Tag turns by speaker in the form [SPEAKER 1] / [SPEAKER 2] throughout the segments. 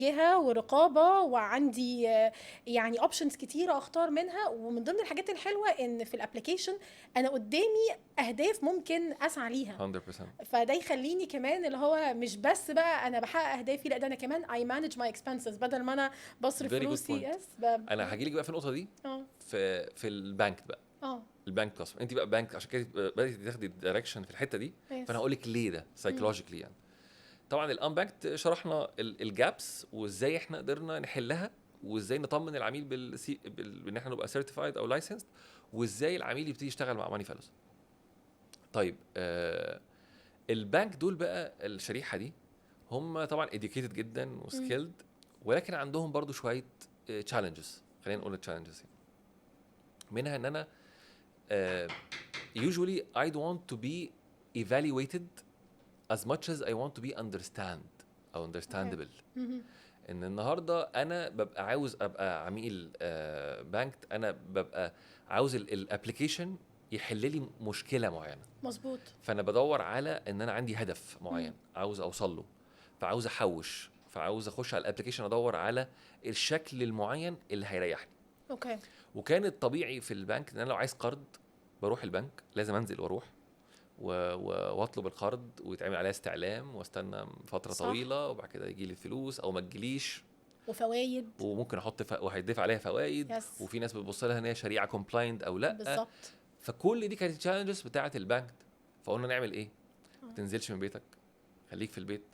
[SPEAKER 1] جهة ورقابة وعندي يعني اوبشنز كتيرة اختار منها. ومن ضمن الحاجات الحلوة ان في الابليكيشن انا قدامي اهداف ممكن اسعى ليها،
[SPEAKER 2] 100%.
[SPEAKER 1] فده يخليني كمان اللي هو مش بس بقى انا بحقق اهدافي، لا ده انا كمان I manage my expenses بدل ما انا بصرف
[SPEAKER 2] very good
[SPEAKER 1] فلوسي.
[SPEAKER 2] point.
[SPEAKER 1] يس
[SPEAKER 2] انا هاجي لك بقى في النقطه دي.
[SPEAKER 1] اه
[SPEAKER 2] في البنك بقى،
[SPEAKER 1] اه
[SPEAKER 2] البنك بلس انت بقى بنك، عشان كده بدات تاخدي الدايركشن في الحته دي. فانا
[SPEAKER 1] يس
[SPEAKER 2] هقول لك ليه ده سايكولوجيكلي يعني. طبعا الانبانكت شرحنا الجابس وازاي احنا قدرنا نحلها، وازاي نطمن العميل بان احنا نبقى سيرتيفايد او لايسنسد، وازاي العميل يبتدي يشتغل مع ماني فالوز. طيب البنك دول بقى الشريحه دي هم طبعا educated جدا وسكيلد، ولكن عندهم برضو شويه تشالنجز. خلينا نقول تشالنجز يعني. منها ان انا usually I don't want to be evaluated as much as I want to be understand او understandable. ان النهارده انا ببقى عاوز ابقى عميل بنك، انا ببقى عاوز الابلكيشن يحل لي مشكله معينه،
[SPEAKER 1] مظبوط.
[SPEAKER 2] فانا بدور على ان انا عندي هدف معين عاوز اوصل له، فعاوز احوش، فعاوز اخش على الابلكيشن ادور على الشكل المعين اللي هيريحني.
[SPEAKER 1] اوكي.
[SPEAKER 2] وكان الطبيعي في البنك ان انا لو عايز قرض بروح البنك، لازم انزل واروح واطلب القرض ويتعمل عليها استعلام واستنى فتره
[SPEAKER 1] صح.
[SPEAKER 2] طويله، وبعد كده يجي لي الفلوس او ما تجيليش،
[SPEAKER 1] وفوائد.
[SPEAKER 2] وممكن احط وهيدفع عليها فوائد،
[SPEAKER 1] يس
[SPEAKER 2] وفي ناس بتبص لها ان هي شريعه كومبلاينت او لا.
[SPEAKER 1] بالظبط.
[SPEAKER 2] فكل دي كانت التشالنجز بتاعه البنك. فقلنا نعمل ايه؟ ما تنزلش من بيتك، خليك في البيت،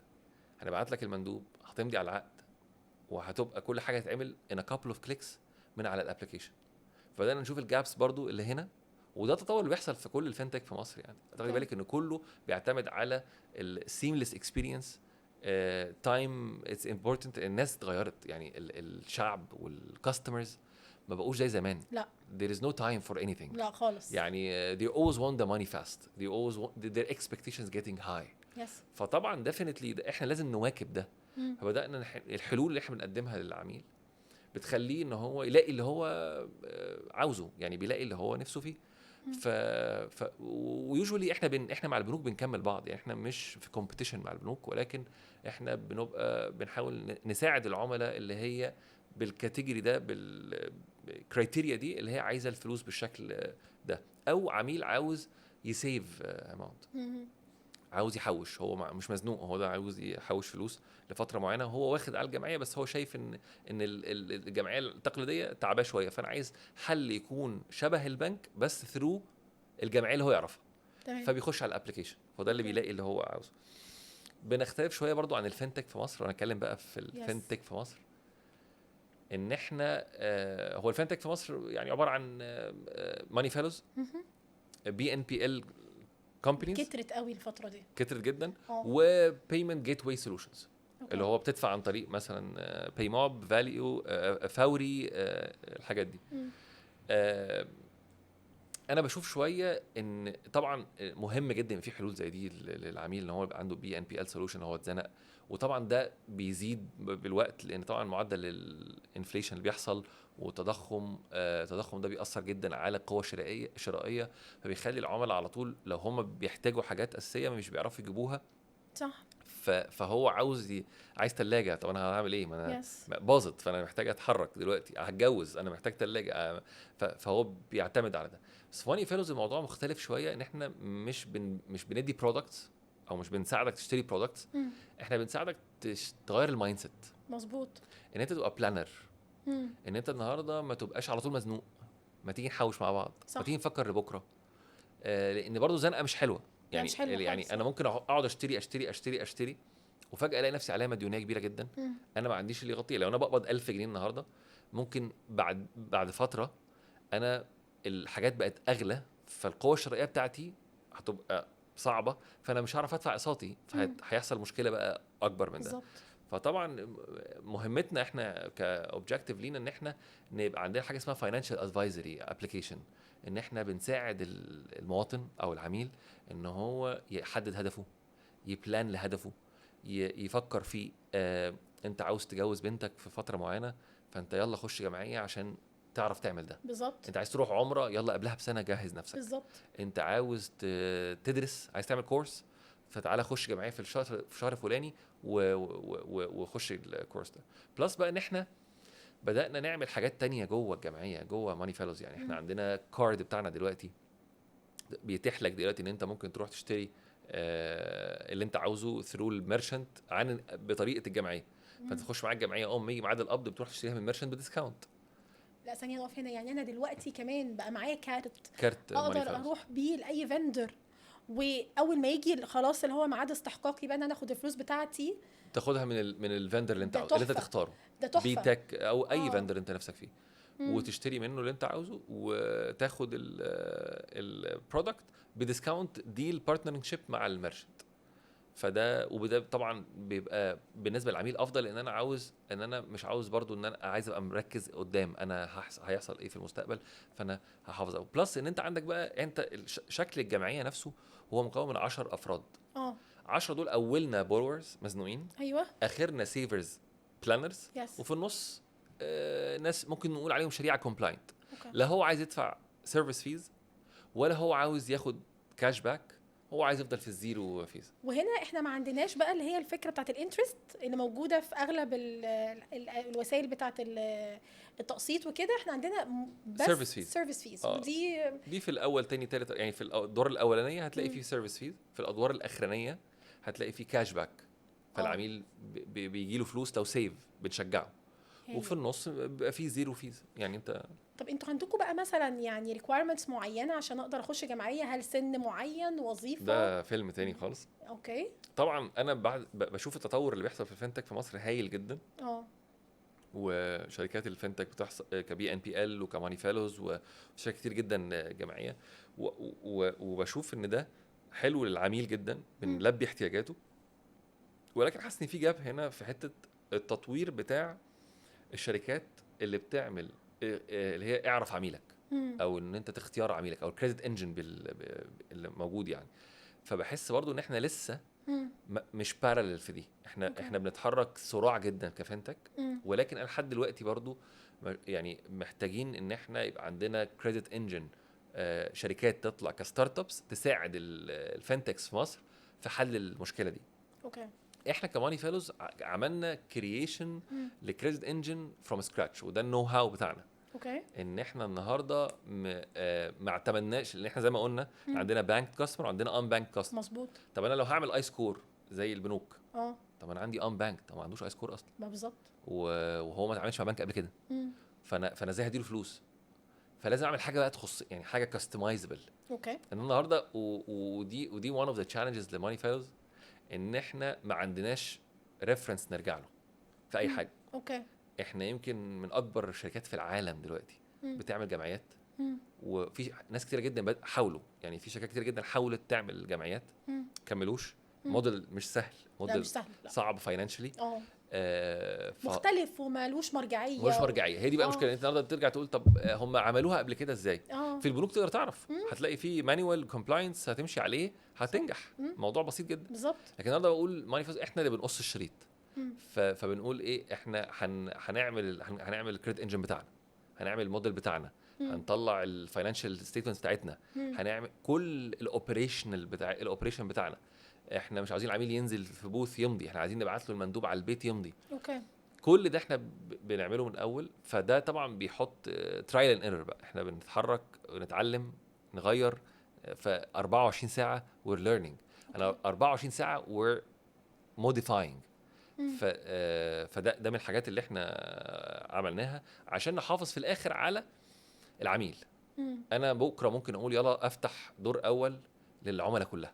[SPEAKER 2] هنبعت لك المندوب، هتمضي على العقد، وهتبقى كل حاجه تتعمل in a couple of clicks من على الابلكيشن. فبدانا نشوف الجابس برضو اللي هنا، وده التطور اللي بيحصل في كل الفinTech في مصر يعني. تاخدي بالك ان كله بيعتمد على السيمليس اكسبيرينس. تايم اتس امبورتنت. الناس اتغيرت يعني، الشعب والكاستمرز ما بقوش زي زمان.
[SPEAKER 1] لا
[SPEAKER 2] there is no time for anything.
[SPEAKER 1] لا خالص.
[SPEAKER 2] يعني they always want the money fast, they always want their expectations getting high.
[SPEAKER 1] يس
[SPEAKER 2] فطبعا definitely احنا لازم نواكب ده. فبدأنا الحلول اللي احنا بنقدمها للعميل بتخليه ان هو يلاقي اللي هو عاوزه، يعني بيلاقي اللي هو نفسه فيه. ويوجوالي احنا مع البنوك بنكمل بعض، يعني احنا مش في كومبيتيشن مع البنوك، ولكن احنا بنبقى بنحاول نساعد العملاء اللي هي بالكاتيجوري ده، بالكرايتيريا دي، اللي هي عايزه الفلوس بالشكل ده، او عميل عاوز يسيف اماونت، عاوز يحوش، هو مش مزنوق، هو ده عاوز يحوش فلوس لفتره معينه، هو واخد على الجمعيه، بس هو شايف ان الجمعيه التقليديه تعباه شويه، فانا عايز حل يكون شبه البنك بس ثرو الجمعيه اللي هو يعرفها،
[SPEAKER 1] تمام.
[SPEAKER 2] فبيخش على الابلكيشن، فده اللي بيلاقي اللي هو عاوزه. بنختلف شويه برضو عن الفinTech في مصر، وانا اتكلم بقى في الفinTech في مصر، ان احنا هو الفinTech في مصر يعني عباره عن ماني فالوز، BNPL companies
[SPEAKER 1] كترت قوي الفترة دي.
[SPEAKER 2] كترت جدا،
[SPEAKER 1] اه
[SPEAKER 2] وبيمنت جيت واي سولوشنز، اللي هو بتدفع عن طريق مثلا باي موب، فاليو، فوري، الحاجات دي. انا بشوف شويه ان طبعا مهم جدا في حلول زي دي للعميل، ان هو يبقى عنده BNPL سولوشن، هو اتزنق، وطبعا ده بيزيد بالوقت، لان طبعا معدل الانفليشن اللي بيحصل والتضخم، التضخم ده بيأثر جدا على القوه الشرائيه، فبيخلي العملاء على طول لو هم بيحتاجوا حاجات اساسيه مش بيعرفوا يجيبوها.
[SPEAKER 1] صح.
[SPEAKER 2] فهو عايز ثلاجه، طب انا هعمل ايه؟ ما انا
[SPEAKER 1] يس
[SPEAKER 2] باظت، فانا محتاج اتحرك دلوقتي، هتجوز، انا محتاج ثلاجه، فهو بيعتمد على ده. بس فاني فيلوز الموضوع مختلف شويه، ان احنا مش بندي برودكتس، او مش بنساعدك تشتري برودكتس، احنا بنساعدك تغير المايند سيت،
[SPEAKER 1] مظبوط.
[SPEAKER 2] ان انت تبقى بلانر، ان انت النهارده ما تبقاش على طول مزنوق، ما تيجي نحوش مع بعض،
[SPEAKER 1] صح.
[SPEAKER 2] ما تيجي نفكر لبكره، لان برضو زنقه مش حلوه
[SPEAKER 1] لا
[SPEAKER 2] يعني.
[SPEAKER 1] مش حلوة خالص.
[SPEAKER 2] انا ممكن اقعد اشتري، وفجاه الاقي نفسي عليها مديونيه كبيره جدا، انا ما عنديش اللي يغطيها. لو انا بقبض 1000 جنيه النهارده، ممكن بعد فتره انا الحاجات بقت اغلى، فالقوه الشرائيه بتاعتي هتبقى صعبه، فانا مش هعرف ادفع اقساطي، فهيحصل مشكله بقى اكبر من ده.
[SPEAKER 1] بالظبط.
[SPEAKER 2] فطبعا مهمتنا احنا كاوبجكتيف لينا ان احنا نبقى عندنا حاجه اسمها فاينانشال ادفايزري ابلكيشن، ان احنا بنساعد المواطن او العميل ان هو يحدد هدفه، يبلان لهدفه، يفكر فيه. انت عاوز تجوز بنتك في فتره معينه، فانت يلا خش جمعيه عشان تعرف تعمل ده.
[SPEAKER 1] بالظبط.
[SPEAKER 2] انت عايز تروح عمره، يلا قبلها بسنه جهز نفسك.
[SPEAKER 1] بالظبط.
[SPEAKER 2] انت عاوز تدرس، عايز تعمل كورس، فتعالى خش جمعيه في الشهر فلاني وخش الكورس ده. بلس بقى ان احنا بدأنا نعمل حاجات تانية جوه الجمعيه جوه ماني فيلوز. يعني احنا عندنا كارد بتاعنا دلوقتي بيتيح لك دلوقتي ان انت ممكن تروح تشتري اللي انت عاوزه ثرو الميرشنت عن بطريقه الجمعيه. فانت تخش معاك الجمعيه ما يجي ميعاد القبض بتروح تشتريها من الميرشنت بديسكاونت.
[SPEAKER 1] لا ثانيه نقف هنا، يعني انا دلوقتي كمان بقى معايا
[SPEAKER 2] كارت ماني
[SPEAKER 1] اقدر
[SPEAKER 2] فيلوز
[SPEAKER 1] اروح بيه لاي فندر، واول ما يجي خلاص اللي هو ميعاد استحقاقي بقى ان انا اخد الفلوس بتاعتي
[SPEAKER 2] تاخدها من الفندر اللي انت
[SPEAKER 1] ده
[SPEAKER 2] اللي انت
[SPEAKER 1] تحفة.
[SPEAKER 2] تختاره،
[SPEAKER 1] ده تحفه.
[SPEAKER 2] بيتك او اي
[SPEAKER 1] آه.
[SPEAKER 2] فندر انت نفسك فيه، وتشتري منه اللي انت عاوزه وتاخد البرودكت بديسكاونت ديل بارتنرنج شيب مع الميرشنت. وده طبعا بيبقى بالنسبه للعميل افضل، لان انا عاوز ان انا مش عاوز برضو ان انا عايز ابقى مركز قدام انا هيحصل ايه في المستقبل، فانا هحافظ. او بلس ان انت عندك بقى انت شكل الجمعيه نفسه هو مكون من 10 افراد. 10 دول اولنا بورورز مزنوقين،
[SPEAKER 1] ايوه
[SPEAKER 2] اخرنا سيفرز بلانرز،
[SPEAKER 1] يس
[SPEAKER 2] وفي النص ناس ممكن نقول عليهم شريعه كومبلاينت.
[SPEAKER 1] اوكي.
[SPEAKER 2] لا هو عايز يدفع سيرفيس فيز ولا هو عاوز ياخد كاش باك، هو عايز يفضل في الزيرو فيز.
[SPEAKER 1] وهنا احنا ما عندناش بقى اللي هي الفكره بتاعت الانترست اللي موجوده في اغلب الوسائل بتاعت التقسيط وكده. احنا عندنا بس
[SPEAKER 2] Service fees.
[SPEAKER 1] سيرفيس فيز
[SPEAKER 2] دي في الاول تاني تالت، يعني في الادوار الاولانيه هتلاقي فيه سيرفيس فيز، في الادوار الاخرانيه هتلاقي فيه كاش باك، فالعميل بيجي له فلوس لو سيف بنشجعه. وفي النص بيبقى فيه زيرو فيز. يعني انت
[SPEAKER 1] طب انتوا عندكم بقى مثلا يعني ريكويرمنتس معينه عشان اقدر اخش جمعيه؟ هل سن معين، وظيفه؟
[SPEAKER 2] ده فيلم تاني خالص.
[SPEAKER 1] اوكي.
[SPEAKER 2] طبعا انا بعد بشوف التطور اللي بيحصل في الفinTech في مصر هايل جدا. وشركات الفinTech بتحصل كبي ان بي ال وكماني فيلوز وشركات كتير جدا جمعيه، وبشوف ان ده حلو للعميل جدا، بنلبي احتياجاته. ولكن حاسس ان في جاب هنا في حته التطوير بتاع الشركات اللي بتعمل اللي هي اعرف عميلك، او ان انت تختيار عميلك، او الكريدت انجن اللي موجود يعني. فبحس برضو ان احنا لسه مش بارالل في دي. احنا بنتحرك سرعه جدا كفنتك، ولكن لحد دلوقتي برضو يعني محتاجين ان احنا يبقى عندنا كريدت انجن، شركات تطلع كستارت ابس تساعد الفنتكس في مصر في حل المشكله دي.
[SPEAKER 1] اوكي.
[SPEAKER 2] احنا كماني فيلوز عملنا كرييشن لكريدت انجن فروم سكراتش، وده النو هاو بتاعنا.
[SPEAKER 1] اوكي.
[SPEAKER 2] ان احنا النهارده ما اعتمدناش ان احنا زي ما قلنا عندنا بانك كاستمر وعندنا ان بانك كاستمر.
[SPEAKER 1] مظبوط.
[SPEAKER 2] طب انا لو هعمل اي سكور زي البنوك،
[SPEAKER 1] اه
[SPEAKER 2] طب انا عندي ان بانك، طب ما عندوش اي سكور اصلا،
[SPEAKER 1] ما بالظبط.
[SPEAKER 2] وهو ما اتعاملش مع بنك قبل كده، فانا ازاي هديله فلوس؟ فلازم اعمل حاجه بقى تخص، يعني حاجه كاستمايزبل.
[SPEAKER 1] اوكي.
[SPEAKER 2] ان النهارده ودي one of the challenges لماني فيلوز، ان احنا ما عندناش ريفرنس نرجع له في اي حاجه.
[SPEAKER 1] اوكي.
[SPEAKER 2] احنا يمكن من اكبر الشركات في العالم دلوقتي بتعمل جمعيات، وفي ناس كتير جدا حاولوا، يعني في شركات كتير جدا حاولت تعمل جمعيات كملوش. موديل مش سهل، موديل
[SPEAKER 1] مش سهل.
[SPEAKER 2] صعب فاينانشلي،
[SPEAKER 1] مختلف ومالوش مرجعيه.
[SPEAKER 2] ملوش مرجعيه. هي دي بقى مشكله. انت النهارده ترجع تقول طب هم عملوها قبل كده ازاي؟ في البنوك تقدر تعرف، هتلاقي في مانوال كومبلاينس هتمشي عليه هتنجح. موضوع بسيط جدا
[SPEAKER 1] بالظبط.
[SPEAKER 2] لكن النهارده بقول ماني فيلوز احنا اللي بنقص الشريط. فبنقول ايه، احنا هنعمل الكريدت انجن بتاعنا، هنعمل الموديل بتاعنا، هنطلع الفاينانشال ستيتمنتس بتاعتنا، هنعمل كل الاوبريشن بتاعنا. احنا مش عايزين العميل ينزل في بوث يمضي، احنا عايزين نبعت له المندوب على البيت يمضي.
[SPEAKER 1] اوكي.
[SPEAKER 2] كل ده احنا بنعمله من الاول. فده طبعا بيحط ترايل اند ايرور بقى. احنا بنتحرك ونتعلم نغير في 24 ساعه وير ليرنينج. انا 24 ساعه وير موديفاينج. فده من الحاجات اللي احنا عملناها عشان نحافظ في الاخر على العميل. انا بكره ممكن اقول يلا افتح دور اول للعملاء كلها.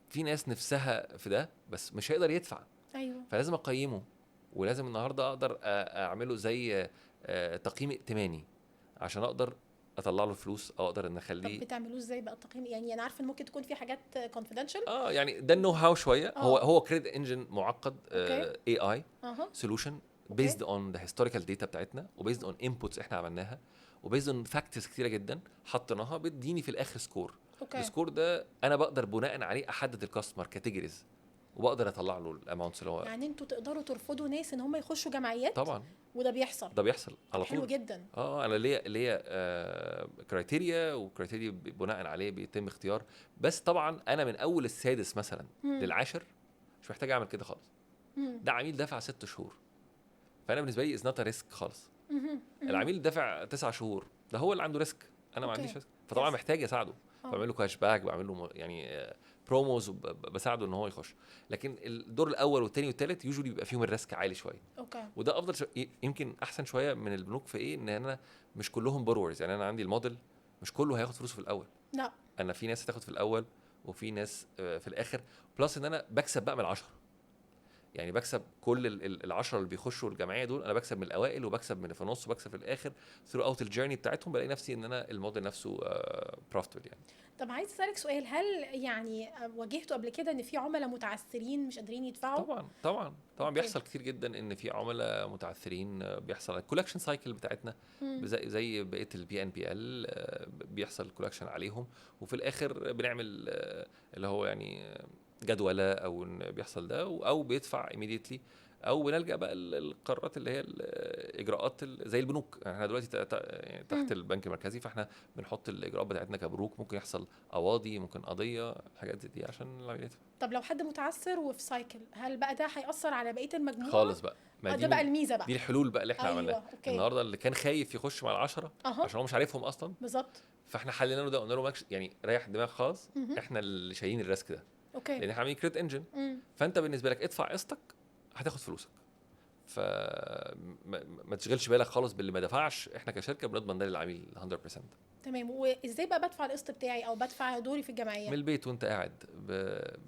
[SPEAKER 2] في ناس نفسها في ده بس مش هيقدر يدفع.
[SPEAKER 1] ايوه.
[SPEAKER 2] فلازم اقيمه، ولازم النهارده اقدر اعمله زي تقييم ائتماني عشان اقدر اطلع له فلوس، او اقدر ان اخليه.
[SPEAKER 1] طب بتعملوه ازاي بقى التقييم؟ يعني انا عارفه ان ممكن تكون في حاجات كونفيدنشال.
[SPEAKER 2] يعني ده النو هاو شويه. هو كريدت انجن معقد، اي اي سولوشن بيزد اون ذا هيستوريكال داتا بتاعتنا، وبيزد اون انبوتس احنا عملناها، وبيزد اون فاكتورز كتيره جدا حطيناها بتديني في الاخر سكور. السكور ده انا بقدر بناء عليه احدد الكاستمر كاتيجوريز. وبقدر اطلع له الاماونتس اللي هو.
[SPEAKER 1] يعني انتوا تقدروا ترفضوا ناس ان هم يخشوا جمعيات؟
[SPEAKER 2] طبعا
[SPEAKER 1] وده بيحصل؟
[SPEAKER 2] ده بيحصل على
[SPEAKER 1] حلو
[SPEAKER 2] طول.
[SPEAKER 1] جدا.
[SPEAKER 2] انا ليا كرايتيريا، وكرايتيريا بناء عليه بيتم اختيار. بس طبعا انا من اول السادس مثلا للعاشر مش محتاج اعمل كده خالص. ده عميل دفع 6 شهور، فانا بالنسبه لي از نوت ريسك خالص. العميل دفع 9 شهور، ده هو اللي عنده ريسك، انا ما
[SPEAKER 1] أوكي.
[SPEAKER 2] عنديش ريسك. فطبعا
[SPEAKER 1] Yes.
[SPEAKER 2] محتاج اساعده، بعمل له كاش باك، بعمل له يعني بروموز، بساعده ان هو يخش. لكن الدور الاول والثاني والثالث يوجولي بيبقى فيهم الريسك عالي شويه.
[SPEAKER 1] اوكي.
[SPEAKER 2] وده افضل يمكن احسن شويه من البنوك في ايه، ان انا مش كلهم بورورز. يعني انا عندي الموديل مش كله هياخد فلوسه في الاول،
[SPEAKER 1] لا.
[SPEAKER 2] انا في ناس هتاخد في الاول وفي ناس في الاخر. بلس ان انا بكسب بقى من 10، يعني بكسب كل العشرة اللي بيخشوا الجمعيه دول، انا بكسب من الاوائل وبكسب من في النص وبكسب في الاخر. ثرو اوت الجيرني بتاعتهم بلاقي نفسي ان انا الموديل نفسه بروفيتبل يعني.
[SPEAKER 1] طب عايز اسالك سؤال، هل يعني واجهتوا قبل كده ان في عملاء متعثرين مش قادرين يدفعوا؟
[SPEAKER 2] طبعا
[SPEAKER 1] أوكي.
[SPEAKER 2] بيحصل كتير جدا ان في عملاء متعثرين. بيحصل الكولكشن سايكل بتاعتنا زي بقيه البي ان بي ال، بيحصل كولكشن عليهم، وفي الاخر بنعمل اللي هو يعني جدولة او إن بيحصل ده، او بيدفع immediately، او بنلجأ بقى القرارات اللي هي الاجراءات زي البنوك. احنا دلوقتي يعني تحت البنك المركزي، فاحنا بنحط الاجراءات بتاعتنا كبنوك. ممكن يحصل قواضي، ممكن قضيه، حاجات زي دي عشان العمليه يدفع.
[SPEAKER 1] طب لو حد متعثر وفي سايكل، هل بقى ده هيأثر على بقيه المجموعه
[SPEAKER 2] خالص بقى.
[SPEAKER 1] ده بقى الميزه بقى.
[SPEAKER 2] دي الحلول بقى اللي احنا
[SPEAKER 1] أيوة.
[SPEAKER 2] عملناها
[SPEAKER 1] أوكي.
[SPEAKER 2] النهارده. اللي كان خايف يخش مع العشرة عشان هو مش عارفهم اصلا،
[SPEAKER 1] بالظبط.
[SPEAKER 2] فاحنا حلينا له ده، قلنا له يعني ريح دماغك خالص، احنا اللي شايلين الريسك ده.
[SPEAKER 1] اوكي.
[SPEAKER 2] لان احنا عاملين كريت انجن، فانت بالنسبه لك ادفع قسطك هتاخد فلوسك، ما تشغلش بالك خالص باللي ما دفعش. احنا كشركه بنضمن ده للعميل 100%.
[SPEAKER 1] تمام. وازاي بقى بدفع القسط بتاعي او بدفع دوري في الجمعيه؟
[SPEAKER 2] من البيت وانت قاعد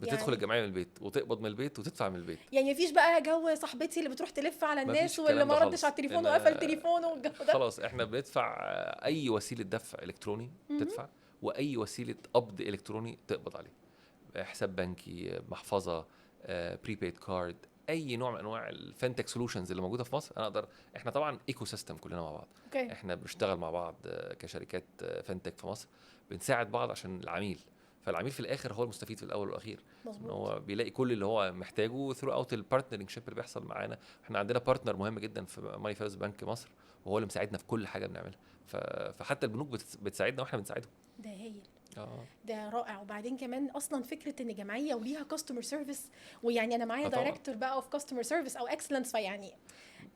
[SPEAKER 2] بتدخل
[SPEAKER 1] يعني
[SPEAKER 2] الجمعيه من البيت، وتقبض من البيت وتدفع من البيت.
[SPEAKER 1] يعني مفيش بقى جو صاحبتي اللي بتروح تلف على
[SPEAKER 2] مفيش
[SPEAKER 1] الناس واللي
[SPEAKER 2] الكلام
[SPEAKER 1] ما
[SPEAKER 2] ده
[SPEAKER 1] ردش
[SPEAKER 2] خالص.
[SPEAKER 1] على التليفون وقفل تليفونه والجو ده.
[SPEAKER 2] خلاص احنا بندفع اي وسيله دفع الكتروني تدفع، واي وسيله قبض الكتروني تقبض عليه، حساب بنكي، محفظه، بريبيد كارد، اي نوع من انواع الفنتك سولوشنز اللي موجوده في مصر. انا اقدر. احنا طبعا ايكو سيستم كلنا مع بعض.
[SPEAKER 1] اوكي.
[SPEAKER 2] احنا بنشتغل مع بعض كشركات فنتك في مصر، بنساعد بعض عشان العميل. فالعميل في الاخر هو المستفيد في الاول والاخير.
[SPEAKER 1] مظبوط.
[SPEAKER 2] هو بيلاقي كل اللي هو محتاجه ثرو اوت البارتنرنج شيب اللي بيحصل معانا. احنا عندنا بارتنر مهم جدا في ماني فيرست بنك مصر، وهو اللي مساعدنا في كل حاجه بنعملها. فحتى البنوك بتساعدنا واحنا بنساعدهم.
[SPEAKER 1] ده هايل. ده رائع. وبعدين كمان اصلا فكره ان جمعيه وليها كاستمر سيرفيس، ويعني انا معايا دايركتور بقى اوف كاستمر سيرفيس او اكسلنس، فيعني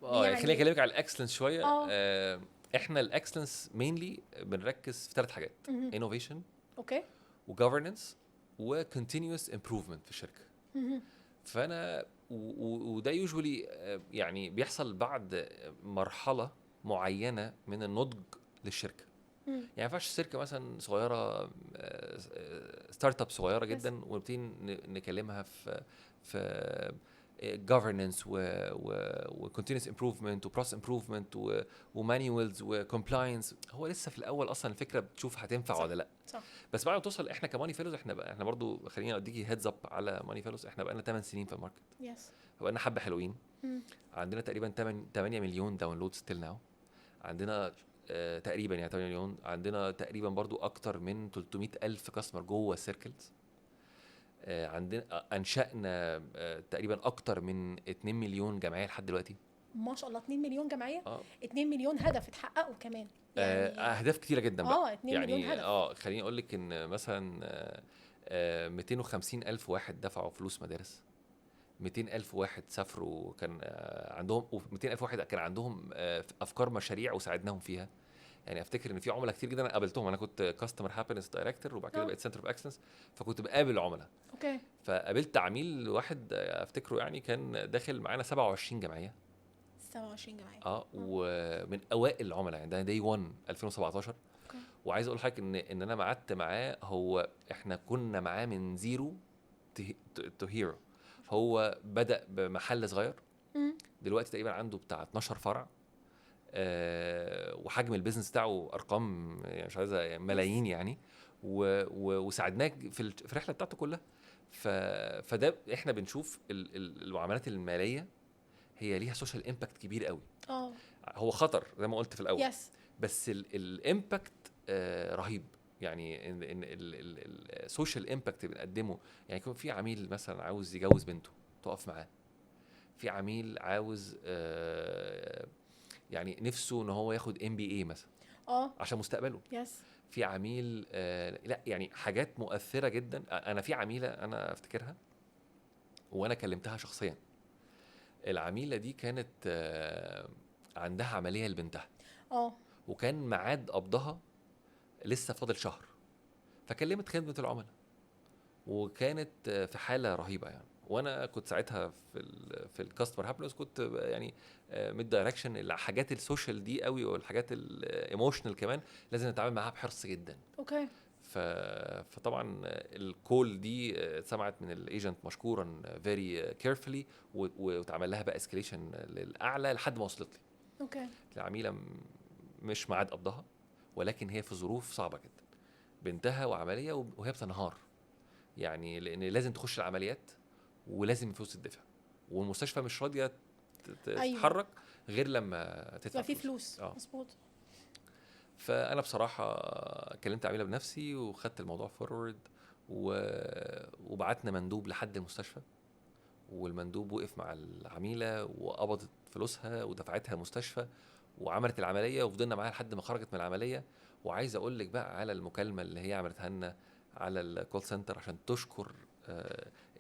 [SPEAKER 2] يعني خليني اكلمك على الاكسلنس شويه. احنا الاكسلنس مينلي بنركز في 3 حاجات: انوفيشن،
[SPEAKER 1] اوكي،
[SPEAKER 2] وجفرنس، وكونتينيوس امبروفمنت في الشركه. فانا وده يوجوالي يعني بيحصل بعد مرحله معينه من النضج للشركه. يعني ما ينفعش الشركه مثلا صغيره، ستارت اب صغيره جدا، ونبتدي نكلمها في governance و continuous improvement و process improvement ومانيوالز وكومبلاينس. هو لسه في الاول اصلا الفكره بتشوف هتنفع ولا لا.
[SPEAKER 1] صح.
[SPEAKER 2] بس بعد ما توصل، احنا كماني فيلوز، احنا برضو خليني اديكي هيدز اب على ماني فيلوز. احنا بقى لنا 8 سنين في الماركت.
[SPEAKER 1] يس.
[SPEAKER 2] بقى لنا حبه حلوين. عندنا تقريبا 8 مليون داونلود ستيل ناو. عندنا تقريبا يعني 8 مليون. عندنا تقريبا برضو اكتر من 300 الف كاستمر جوه السيركلز. عندنا انشأنا تقريبا اكتر من 2 مليون جمعيه لحد دلوقتي.
[SPEAKER 1] ما شاء الله. 2 مليون جمعيه. 2 مليون هدف اتحققوا كمان
[SPEAKER 2] يعني. اهداف كتيره جدا بقى.
[SPEAKER 1] 2 يعني مليون هدف.
[SPEAKER 2] خليني اقول لك ان مثلا 250 الف واحد دفعوا فلوس مدارس، 200 الف واحد سافروا كان عندهم، و200 الف واحد كان عندهم افكار مشاريع وساعدناهم فيها. يعني افتكر ان في عملاء كتير جدا انا قابلتهم. انا كنت كاستمر هابينس دايركتور، وبعد كده بقيت سنتر اوف اكسلنس، فكنت بقابل عملاء.
[SPEAKER 1] اوكي.
[SPEAKER 2] فقابلت عميل واحد افتكره يعني كان داخل معانا 27 جمعيه.
[SPEAKER 1] 27 جمعيه.
[SPEAKER 2] ومن اوائل العملاء، يعني ده داي 1 2017.
[SPEAKER 1] اوكي.
[SPEAKER 2] وعايز اقول لحضرتك ان انا قعدت معاه. هو احنا كنا معاه من زيرو تو هيرو. هو بدأ بمحل صغير، دلوقتي تقريبا عنده بتاع 12 فرع. وحجم البيزنس بتاعه ارقام يعني مش عايزه يعني ملايين يعني. وساعدناه في الرحله بتاعته كلها. فده احنا بنشوف المعاملات الماليه هي ليها سوشيال امباكت كبير قوي. هو خطر زي ما قلت في الاول.
[SPEAKER 1] يس.
[SPEAKER 2] بس الامباكت رهيب. يعني ان السوشيال امباكت اللي بنقدمه. يعني يكون في عميل مثلا عاوز يجوز بنته، تقف معاه. في عميل عاوز يعني نفسه ان هو ياخد MBA مثلا عشان مستقبله.
[SPEAKER 1] يس.
[SPEAKER 2] في عميل لا يعني حاجات مؤثره جدا. انا في عميله انا افتكرها وانا كلمتها شخصيا. العميله دي كانت عندها عمليه لبنتها، وكان ميعاد قبضها لسه فاضل شهر، فكلمت خدمه العملاء وكانت في حاله رهيبه يعني. وانا كنت ساعتها في الكاستمر هابنس، كنت يعني ميد دايركشن الحاجات السوشيال دي قوي، والحاجات الايموشنال كمان لازم نتعامل معاها بحرص جدا.
[SPEAKER 1] اوكي.
[SPEAKER 2] فطبعا الكول دي سمعت من الايجنت مشكورا فيري كيرفولي، واتعمل لها بقى اسكليشن للاعلى لحد ما وصلت لي.
[SPEAKER 1] اوكي.
[SPEAKER 2] العميله مش ميعاد قبضها، ولكن هي في ظروف صعبه جدا، بنتها وعمليه وهي بتنهار يعني، لان لازم تخش العمليات ولازم الفلوس تدفع، والمستشفى مش راضيه تتحرك غير لما تدفع
[SPEAKER 1] في فلوس. مظبوط.
[SPEAKER 2] فانا بصراحه كلمت عميله بنفسي وخدت الموضوع فورورد، وبعتنا مندوب لحد المستشفى، والمندوب وقف مع العميله وقبضت فلوسها ودفعتها المستشفى وعملت العمليه، وفضلنا معاها لحد ما خرجت من العمليه. وعايز اقول لك بقى على المكالمه اللي هي عملتها لنا على الكول سنتر عشان تشكر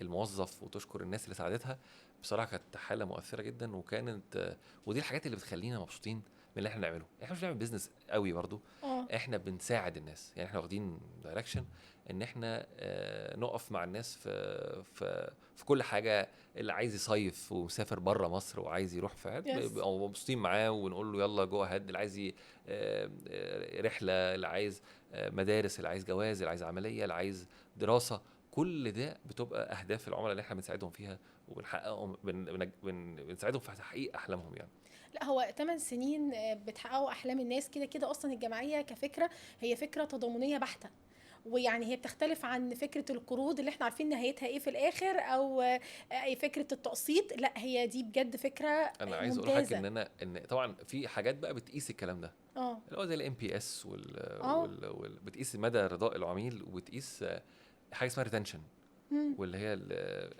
[SPEAKER 2] الموظف وتشكر الناس اللي ساعدتها. بصراحه كانت حاله مؤثره جدا، وكانت ودي الحاجات اللي بتخلينا مبسوطين من اللي احنا بنعمله. احنا مش بنعمل بيزنس قوي برضو، احنا بنساعد الناس. يعني احنا واخدين دايركشن ان احنا نقف مع الناس في كل حاجه. اللي عايز يصيف ومسافر بره مصر وعايز يروح في بيبقوا مبسوطين معاه، ونقول له يلا جو هاد. اللي عايز رحله، اللي عايز مدارس، اللي عايز جواز، اللي عايز عمليه، اللي عايز دراسه، كل ده بتبقى اهداف العملاء اللي احنا بنساعدهم فيها وبنحققهم، بنساعدهم في تحقيق احلامهم يعني.
[SPEAKER 1] لا، هو 8 سنين بتحققوا احلام الناس. كده كده اصلا الجمعيه كفكره هي فكره تضامنيه بحته، ويعني هي بتختلف عن فكره القروض اللي احنا عارفين نهايتها ايه في الاخر، او فكره التقسيط. لا، هي دي بجد فكره
[SPEAKER 2] انا عايز اقول لك ان طبعا في حاجات بقى بتقيس الكلام ده، اللي هو زي الMPS بتقيس مدى رضاء العميل، وبتقيس حاجه اسمها ريتنشن، واللي هي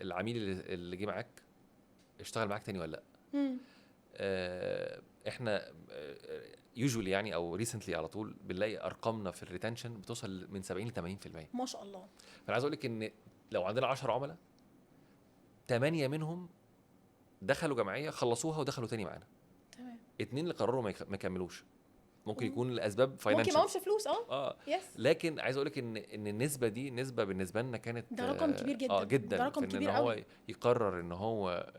[SPEAKER 2] العميل اللي جه معاك اشتغل معاك تاني ولا لا. احنا يوجوالي يعني او ريسنتلي على طول بنلاقي ارقامنا في الريتنشن بتوصل من 70 ل 80%.
[SPEAKER 1] ما شاء الله.
[SPEAKER 2] فانا عايز اقول لك ان لو عندنا 10 عملاء 8 منهم دخلوا جمعيه خلصوها ودخلوا تاني معانا.
[SPEAKER 1] تمام.
[SPEAKER 2] 2 اللي قرروا ما يكملوش، ممكن يكون الاسباب فاينانشال،
[SPEAKER 1] ممكن معهمش فلوس.
[SPEAKER 2] يس. لكن عايز اقول لك ان النسبه دي نسبه بالنسبه لنا كانت
[SPEAKER 1] ده رقم كبير جدا.
[SPEAKER 2] جدا.
[SPEAKER 1] ده رقم كبير
[SPEAKER 2] ان هو يقرر ان هو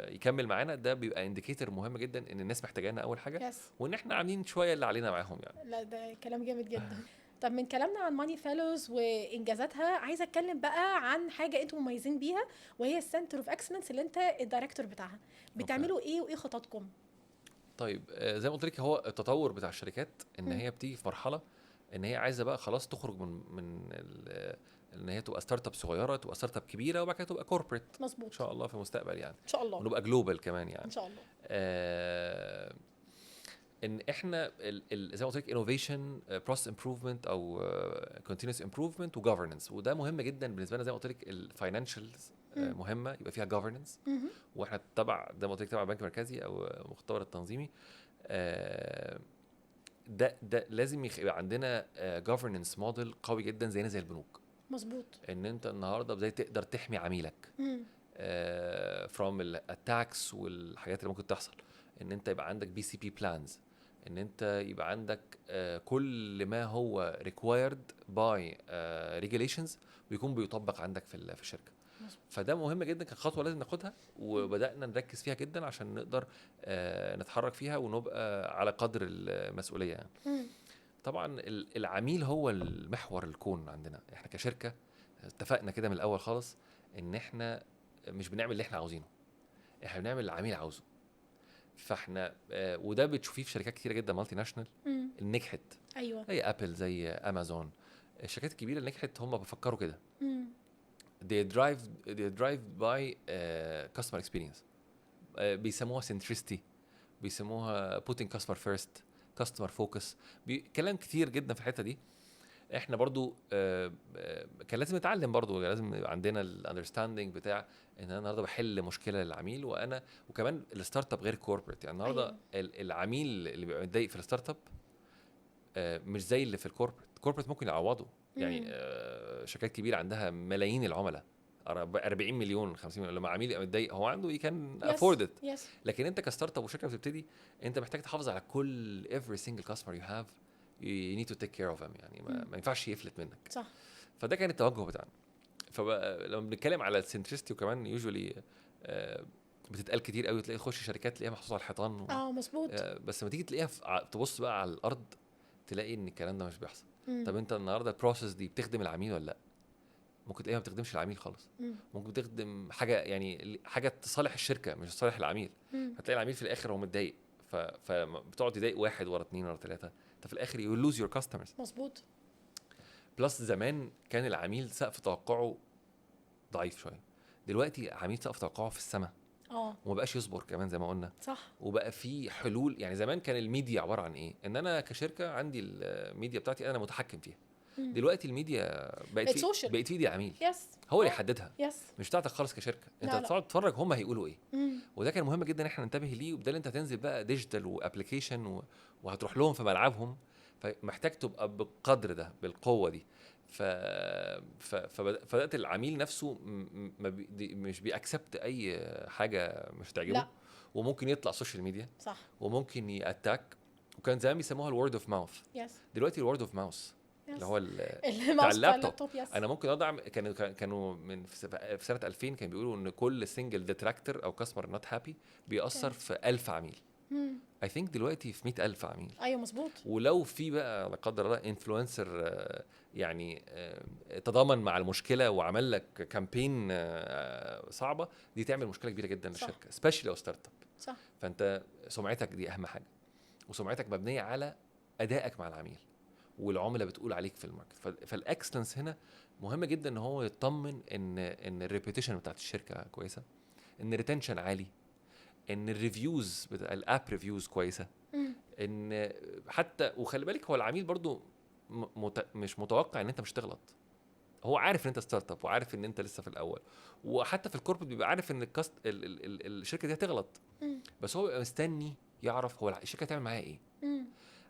[SPEAKER 2] يكمل معانا، ده بيبقى انديكيتور مهم جدا ان الناس محتاجانا اول حاجه، وان احنا عاملين شويه اللي علينا معاهم يعني.
[SPEAKER 1] لا، ده كلام جامد جدا. طب من كلامنا عن ماني فيلوز وانجازاتها، عايزه اتكلم بقى عن حاجه انتم مميزين بيها، وهي السنتر اوف اكسلنس اللي انت الدايركتور بتاعها. بتعملوا ايه وايه خططكم؟
[SPEAKER 2] طيب زي ما قلت لك، هو التطور بتاع الشركات ان هي بتيجي في مرحله ان هي عايزه بقى خلاص تخرج من ان هي تبقى ستارت اب صغيره، تبقى ستارت اب كبيره، وبعد كده تبقى كوربريت.
[SPEAKER 1] مظبوط.
[SPEAKER 2] ان شاء الله في المستقبل يعني،
[SPEAKER 1] ان شاء الله،
[SPEAKER 2] ونبقى جلوبال كمان يعني
[SPEAKER 1] ان شاء الله.
[SPEAKER 2] ان احنا زي ما قلت لك انوفيشن، بروسس امبروفمنت او كونتينوس امبروفمنت وجفرنس، وده مهم جدا بالنسبه لنا. زي ما قلت لك الفاينانشالز مهمه يبقى فيها جفرنس، واحنا تبع زي ما قلت لك تبع البنك المركزي او مختبر التنظيمي. ده لازم يبقى عندنا جفرنس موديل قوي جدا زينا زي البنوك.
[SPEAKER 1] مظبوط.
[SPEAKER 2] ان انت النهارده ازاي تقدر تحمي عميلك فروم الاتاكس والحاجات اللي ممكن تحصل. ان انت يبقى عندك BCP بلانز، ان انت يبقى عندك كل ما هو required by regulations ويكون بيطبق عندك في الشركه. فده مهم جدا، كان خطوه لازم ناخدها، وبدانا نركز فيها جدا عشان نقدر نتحرك فيها ونبقى على قدر المسؤوليه يعني. طبعا العميل هو المحور الكون عندنا. احنا كشركه اتفقنا كده من الاول خالص ان احنا مش بنعمل اللي احنا عاوزينه، احنا بنعمل اللي العميل عاوزه. فاحنا وده بتشوفيه في شركات كتيره جدا مالتي ناشونال نجحت.
[SPEAKER 1] ايوه،
[SPEAKER 2] زي ابل، زي امازون، الشركات الكبيره اللي نجحت هم بيفكروا كده. they drive by customer experience. بيسموها centricity، بيسموها putting customer first، customer focus، كلام كتير جدا في الحته دي. احنا برضو كان لازم نتعلم برضو، لازم يبقى عندنا الاندرستاندينج بتاع ان انا النهارده بحل مشكله للعميل. وانا وكمان الستارت اب غير كوربريت، يعني النهارده
[SPEAKER 1] أيوة.
[SPEAKER 2] العميل اللي بيبقى متضايق في الستارت اب مش زي اللي في الكوربريت ممكن يعوضه. يعني شركات كبيره عندها ملايين العملاء، 40 مليون 50 مليون، لما عميل يبقى متضايق هو عنده كان افورد ات.
[SPEAKER 1] يس
[SPEAKER 2] لكن انت كستارت اب وشركه بتبتدي، انت محتاج تحافظ على كل every single customer you have, you need to take care of them. يعني ما ينفعش يفلت منك.
[SPEAKER 1] صح.
[SPEAKER 2] فده كان التوجه بتاعنا. فلما بنتكلم على السنترستي، وكمان يوجوالي بتتقال كتير قوي، تلاقي تخش شركات تلاقيها محطوطه على الحيطان
[SPEAKER 1] مظبوط.
[SPEAKER 2] بس لما تيجي تلاقيها تبص بقى على الارض تلاقي ان الكلام ده مش بيحصل. طب انت النهارده البروسيس دي بتخدم العميل ولا لا؟ ممكن تلاقيها ما بتخدمش العميل خالص. ممكن تخدم حاجه يعني حاجه تصالح الشركه مش تصالح العميل. هتلاقي العميل في الاخر هو متضايق، فبتقعد تضايق واحد ورا اتنين ورا تلاته، انت في الاخر يو لوز يور كاستمرز.
[SPEAKER 1] مظبوط.
[SPEAKER 2] بلس زمان كان العميل سقف توقعه ضعيف شويه، دلوقتي عميل سقف توقعه في السماء وما بقاش يصبر كمان زي ما قلنا.
[SPEAKER 1] صح.
[SPEAKER 2] وبقى في حلول. يعني زمان كان الميديا عباره عن ايه؟ ان انا كشركه عندي الميديا بتاعتي انا متحكم فيها. دلوقتي الميديا بقت في ايدي العميل. هو اللي يحددها، مش بتاعتك خالص كشركه. انت هتقعد تتفرج هم هيقولوا ايه. وده كان مهم جدا احنا ننتبه ليه، وبدل انت هتنزل بقى ديجيتال وابلكيشن وهتروح لهم في ملعبهم، فمحتاج تبقى بالقدر ده بالقوه دي. فبدات العميل نفسه مش بيأكسبت اي حاجه مش تعجبه. لا. وممكن يطلع سوشيال ميديا.
[SPEAKER 1] صح.
[SPEAKER 2] وممكن يأتاك. وكان زمان بيسموها الورد اوف ماوث. دلوقتي الورد اوف ماوث اللي هو بتاع اللابتوب. انا ممكن اضع كانوا في سنه 2000 كانوا بيقولوا ان كل سنجل ديتراكتور او كاستمر نوت هابي بيأثر في 1000 عميل. I think دلوقتي في 100,000 عميل.
[SPEAKER 1] ايوه مظبوط.
[SPEAKER 2] ولو في بقى لا قدر الله انفلونسر يعني تضامن مع المشكله وعمل لك كامبين صعبه، دي تعمل مشكله كبيره جدا للشركه، سبيشالي لو ستارت اب.
[SPEAKER 1] صح.
[SPEAKER 2] فانت سمعتك دي اهم حاجه، وسمعتك مبنيه على ادائك مع العميل والعملاء بتقول عليك في الماركت. فالاكسلنس هنا مهم جدا، ان هو يطمن ان الريبيوتيشن بتاعت الشركه كويسه، ان الريتنشن عالي، ان الريفيوز بتاع الاب ريفيوز كويسه، ان حتى وخلي بالك هو العميل برضو مش متوقع ان انت مش تغلط. هو عارف ان انت ستارت اب وعارف ان انت لسه في الاول، وحتى في الكوربريت بيبقى عارف ان الشركه دي هتغلط، بس هو بيبقى مستني يعرف هو الشركه هتعمل معايا ايه،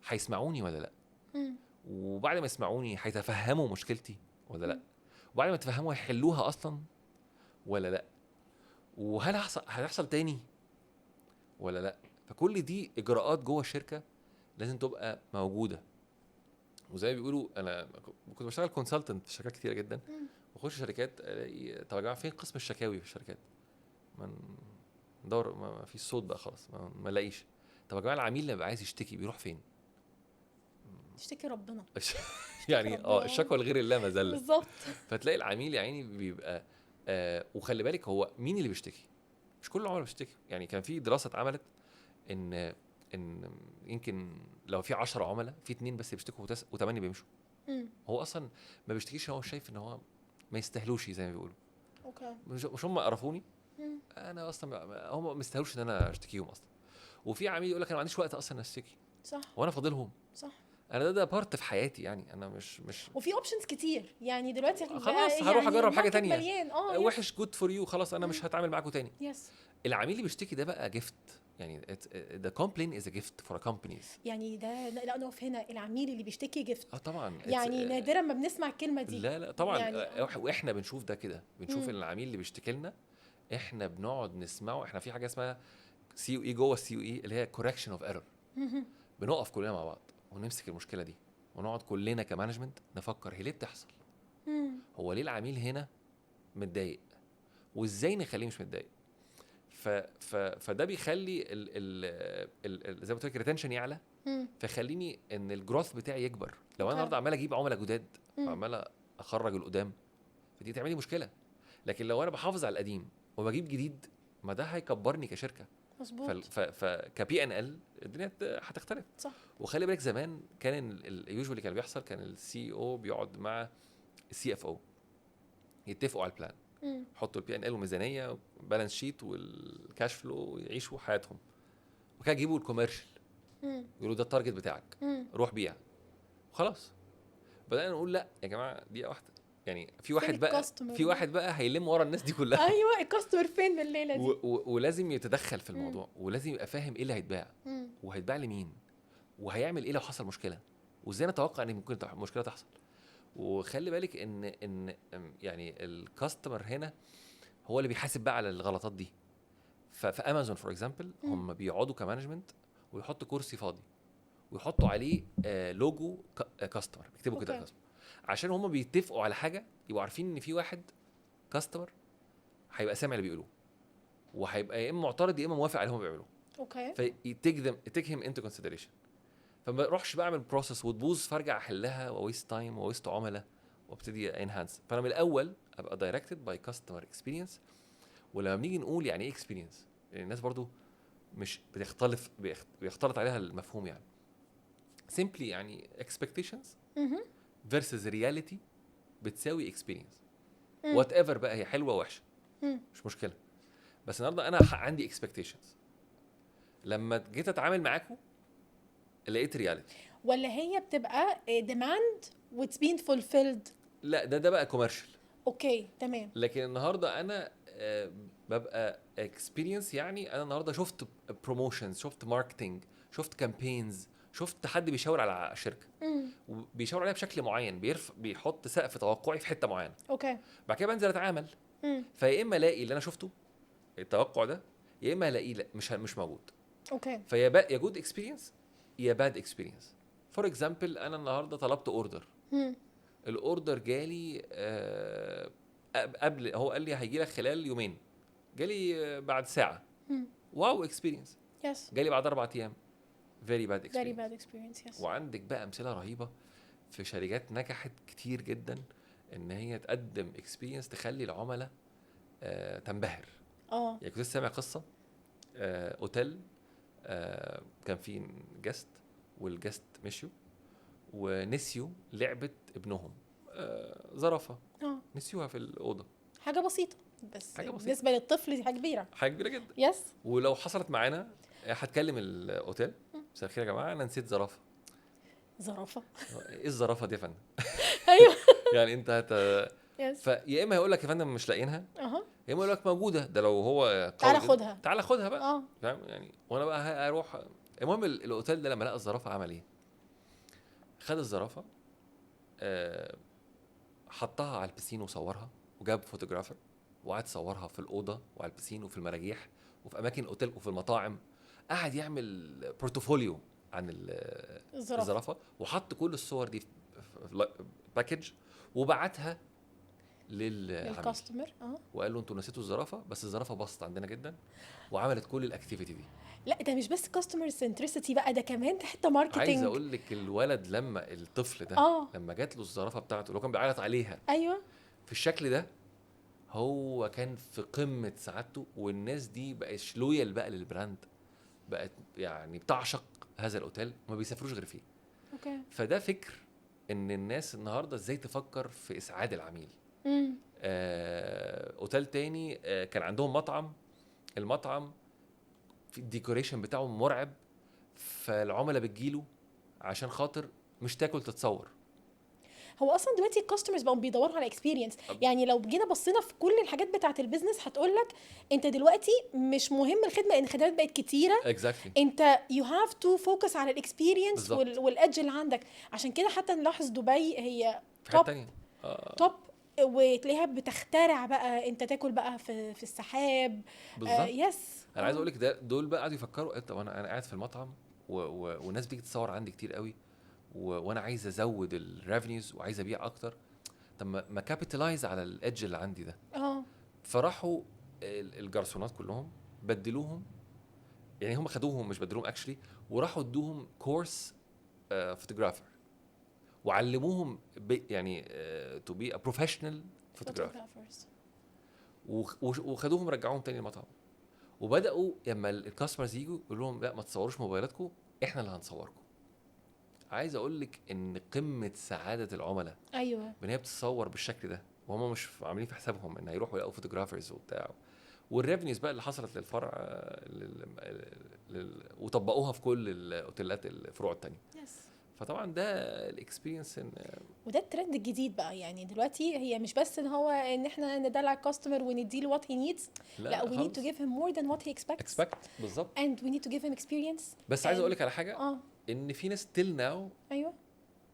[SPEAKER 2] هيسمعوني ولا لا، وبعد ما يسمعوني هيتفهموا مشكلتي ولا لا، وبعد ما يتفهموا هيحلوها اصلا ولا لا، وهل هيحصل تاني ولا لا. فكل دي اجراءات جوه الشركه لازم تبقى موجوده. وزي ما بيقولوا انا كنت بشتغل كونسلتنت في شركات كتيره جدا، واخش شركات الاقي طب يا جماعه فين قسم الشكاوي في الشركات؟ ندور ما فيش صوت بقى خلاص، ما لاقيش. طب يا جماعه العميل اللي بيبقى عايز يشتكي بيروح فين؟
[SPEAKER 1] يشتكي ربنا.
[SPEAKER 2] يعني الشكوى لغير الله مذله
[SPEAKER 1] بالظبط.
[SPEAKER 2] فتلاقي العميل يعني بيبقى وخلي بالك هو مين اللي بيشتكي؟ مش كل العملاء بيشتكي. يعني كان في دراسه اتعملت ان يمكن لو في 10 عملاء في 2 بس بيشتكوا و8 بيمشوا. هو اصلا ما بيشتكيش، هو شايف ان هو ما يستاهلوش زي ما بيقولوا.
[SPEAKER 1] اوكي.
[SPEAKER 2] مش هم قرفوني، انا اصلا هم ما يستاهلوش ان انا اشتكيهم اصلا. وفي عميل يقول لك انا ما عنديش وقت اصلا اشتكي.
[SPEAKER 1] صح.
[SPEAKER 2] وانا فاضلهم.
[SPEAKER 1] صح.
[SPEAKER 2] انا ده بارت في حياتي، يعني انا مش
[SPEAKER 1] وفي اوبشنز كتير يعني دلوقتي
[SPEAKER 2] خلاص هروح اجرب حاجه تانية وحش
[SPEAKER 1] yes.
[SPEAKER 2] جود فور يو، خلاص انا مش هتعامل معاكم تاني.
[SPEAKER 1] yes.
[SPEAKER 2] العميل اللي بيشتكي ده بقى جيفت، يعني the complaint is a gift for a companies.
[SPEAKER 1] يعني ده لا نقف هنا، العميل اللي بيشتكي جيفت
[SPEAKER 2] طبعا
[SPEAKER 1] يعني نادرا ما بنسمع الكلمه دي.
[SPEAKER 2] لا طبعا
[SPEAKER 1] يعني
[SPEAKER 2] واحنا بنشوف ده كده، بنشوف ان العميل اللي بيشتكي لنا احنا بنقعد نسمعه. احنا في حاجه اسمها سي او اي جوه السي او اي اللي هي كوركشن اوف ايرور. بنقف كلنا مع بعض ونمسك المشكله دي ونقعد كلنا كمانجمنت نفكر هي ليه بتحصل، هو ليه العميل هنا متضايق وازاي نخليه مش متضايق. فده بيخلي زي ما قلت لك الريتنشن يعلى، فيخليني ان الجروث بتاعي يكبر. لو انا النهارده عمال اجيب عملاء جداد وعمال اخرج القدام، فدي تعمل لي مشكله. لكن لو انا بحافظ على القديم وبجيب جديد، ما ده هيكبرني كشركه.
[SPEAKER 1] مظبوط.
[SPEAKER 2] فكبي ان ال الدنيا هتختلف.
[SPEAKER 1] صح.
[SPEAKER 2] وخلي بالك زمان كان اليوجوالي كان بيحصل، كان السي او بيقعد مع السي اف او يتفقوا على البلان، يحطوا البي ان ال والميزانيه بالانس شيت والكاش فلو ويعيشوا حياتهم، وكان يجيبوا الكوميرشال يقولوا ده التارجت بتاعك روح بيع وخلاص. بدأنا نقول لا يا جماعه دي واحده، يعني في
[SPEAKER 1] فين
[SPEAKER 2] واحد بقى
[SPEAKER 1] الكاستمر
[SPEAKER 2] في
[SPEAKER 1] ده؟
[SPEAKER 2] واحد بقى هيلم ورا الناس دي كلها.
[SPEAKER 1] ايوه الكاستمر فين بالليله دي؟
[SPEAKER 2] ولازم يتدخل في الموضوع، ولازم يبقى فاهم ايه اللي هيتباع،
[SPEAKER 1] مم.
[SPEAKER 2] وهيتباع لمين، وهيعمل ايه لو حصل مشكله، وازاي نتوقع ان ممكن مشكله تحصل. وخلي بالك ان يعني الكاستمر هنا هو اللي بيحاسب بقى على الغلطات دي. ففي امازون فور اكزامبل هم بيقعدوا كمانجمنت ويحطوا كرسي فاضي ويحطوا عليه لوجو كاستمر، بيكتبوا كده
[SPEAKER 1] أوكي.
[SPEAKER 2] كاستمر، عشان هم بيتفقوا على حاجه، يبقوا عارفين ان في واحد كاستمر هيبقى سامع اللي بيقولوه، وهيبقى يا اما معترض يا اما موافق على اللي هم بيعملوه،
[SPEAKER 1] اوكي.
[SPEAKER 2] فيتيك هيم انتو كونسيدريشن. فما اروحش بعمل بروسس وتبوظ فارجع احلها وويست تايم وويست عملاء وابتدي انهانس. فانا من الاول ابقى دايركتد باي كاستمر اكسبيرينس. ولما بنيجي نقول يعني ايه اكسبيرينس، يعني الناس برضو مش بيختلط عليها المفهوم. يعني simply يعني expectations
[SPEAKER 1] مهم.
[SPEAKER 2] versus reality بتساوي experience.
[SPEAKER 1] مم.
[SPEAKER 2] whatever بقى هي حلوه وحشه
[SPEAKER 1] مم.
[SPEAKER 2] مش مشكله، بس النهارده انا عندي expectations، لما جيت اتعامل معاكم لقيت reality.
[SPEAKER 1] ولا هي بتبقى demand واتس بين fulfilled؟
[SPEAKER 2] لا ده بقى كوميرشال.
[SPEAKER 1] اوكي تمام.
[SPEAKER 2] لكن النهارده انا ببقى experience، يعني انا النهارده شفت بروموشنز، شفت ماركتنج، شفت كامبينز، شفت حد بيشاور على شركه
[SPEAKER 1] مم.
[SPEAKER 2] وبيشاور عليها بشكل معين، بيحط سقف توقعي في حته معينه،
[SPEAKER 1] اوكي.
[SPEAKER 2] بعد كده بنزل اتعامل.
[SPEAKER 1] مم.
[SPEAKER 2] فيا اما الاقي اللي انا شفته التوقع ده، يا اما الاقيه لا مش موجود.
[SPEAKER 1] اوكي.
[SPEAKER 2] يا جود اكسبيرينس يا باد اكسبيرينس. فور اكزامبل انا النهارده طلبت اوردر،
[SPEAKER 1] مم.
[SPEAKER 2] الاوردر جالي قبل، هو قال لي هيجي لك خلال يومين، جالي بعد ساعه.
[SPEAKER 1] مم.
[SPEAKER 2] واو اكسبيرينس.
[SPEAKER 1] يس.
[SPEAKER 2] جالي بعد 4 ايام، فيري باد
[SPEAKER 1] very
[SPEAKER 2] اكسبيرينس.
[SPEAKER 1] bad experience. يس.
[SPEAKER 2] وعندك بقى امثله رهيبه في شركات نجحت كتير جدا ان هي تقدم اكسبيرينس تخلي العملاء تنبهر. يعني كنت لسه سامع قصه اوتيل كان فيه جست، والجست مشيوا ونسيوا لعبه ابنهم زرافه، نسيوها في الاوضه.
[SPEAKER 1] حاجه بسيطه، بس
[SPEAKER 2] حاجة بسيطة.
[SPEAKER 1] بالنسبه للطفل دي حاجه كبيره.
[SPEAKER 2] حاجه كبيره جدا.
[SPEAKER 1] يس.
[SPEAKER 2] ولو حصلت معانا هتكلم الاوتيل، مساء الخير يا جماعه انا نسيت زرافه.
[SPEAKER 1] زرافه.
[SPEAKER 2] ايه الزرافه دي يا فندم؟
[SPEAKER 1] ايوه.
[SPEAKER 2] يعني انت
[SPEAKER 1] يس.
[SPEAKER 2] فيا اما هيقول لك يا فندم مش لاقيينها،
[SPEAKER 1] اها.
[SPEAKER 2] يا اما يقول لك موجوده، ده لو هو قوي
[SPEAKER 1] تعالى
[SPEAKER 2] جداً.
[SPEAKER 1] خدها.
[SPEAKER 2] تعالى خدها بقى. فاهم يعني؟ وانا بقى اروح. المهم الاوتيل ده لما لقى الزرافه عمل ايه؟ خد الزرافه حطها على البسين وصورها، وجاب فوتوغرافر وقعد صورها في الاوضه وعلى البسين وفي المراجيح وفي اماكن الاوتيل وفي المطاعم. قعد يعمل بورتفوليو عن الزرافه، وحط كل الصور دي في باكج وبعتها
[SPEAKER 1] للكاستمر.
[SPEAKER 2] وقال له انتوا نسيتوا الزرافه، بس الزرافه باصت عندنا جدا وعملت كل الاكتيفيتي دي.
[SPEAKER 1] لا ده مش بس كاستمر سنتريسيتي بقى، ده كمان حته ماركتنج.
[SPEAKER 2] عايز اقول لك الولد لما الطفل ده لما جات له الزرافه بتاعته اللي هو كان بيعيط عليها
[SPEAKER 1] ايوه
[SPEAKER 2] في الشكل ده، هو كان في قمه سعادته. والناس دي بقت لويال بقى للبراند، بقت يعني بتعشق هذا الاوتيل وما بيسافروش غير فيه.
[SPEAKER 1] اوكي.
[SPEAKER 2] فده فكر ان الناس النهارده ازاي تفكر في اسعاد العميل. اوتيل تاني كان عندهم مطعم، المطعم في الديكوريشن بتاعه مرعب، فالعملاء بتجيله عشان خاطر مش تاكل تتصور.
[SPEAKER 1] هو اصلا دلوقتي الكاستمرز بقوا بيدوروا على اكسبيرينس. يعني لو جينا بصينا في كل الحاجات بتاعه البيزنس هتقول لك انت دلوقتي مش مهم الخدمه، لان الخدمات بقت كتيره. انت يو هاف تو فوكس على الاكسبيرينس والادج اللي عندك. عشان كده حتى نلاحظ دبي هي توب وتلاقيها بتخترع بقى انت تاكل بقى في السحاب. يس.
[SPEAKER 2] انا عايز اقول لك دول بقى قاعدوا يفكروا طب انا قاعد في المطعم والناس بتيجي تتصور عندي كتير قوي، وانا عايز ازود الريفينيوز وعايز ابيع اكتر. طب ما كابيتالايز على الادج اللي عندي ده. فراحوا الجرسونات كلهم بدلوهم، يعني هم خدوهم مش بدلوهم اكشلي، وراحوا ادوهم كورس فوتوغرافر وعلموهم يعني تو بي ا بروفيشنال فوتوغرافرز، وخدوهم رجعوهم تاني المطعم. وبداوا لما الكاستمرز يجوا يقولوا لهم لا ما تصوروش موبايلاتكم، احنا اللي هنصوركم. عايز اقول لك ان قمه سعاده العملاء
[SPEAKER 1] ايوه
[SPEAKER 2] ان هي بتصور بالشكل ده وهم مش عاملين في حسابهم ان هيروحوا يلاقوا فوتوغرافرز وبتاع. والريفنيوز بقى اللي حصلت للفرع وطبقوها في كل الاوتيلات الفروع التانية. فطبعا ده الاكسبيرينس.
[SPEAKER 1] وده الترند الجديد بقى، يعني دلوقتي هي مش بس ان هو ان احنا ندلع الكاستمر ونديله what he needs، لا we need to give him more than what he expects
[SPEAKER 2] بالظبط.
[SPEAKER 1] and we need to give him experience.
[SPEAKER 2] بس عايز اقول لك على حاجه،
[SPEAKER 1] اه
[SPEAKER 2] ان في ناس till now
[SPEAKER 1] ايوه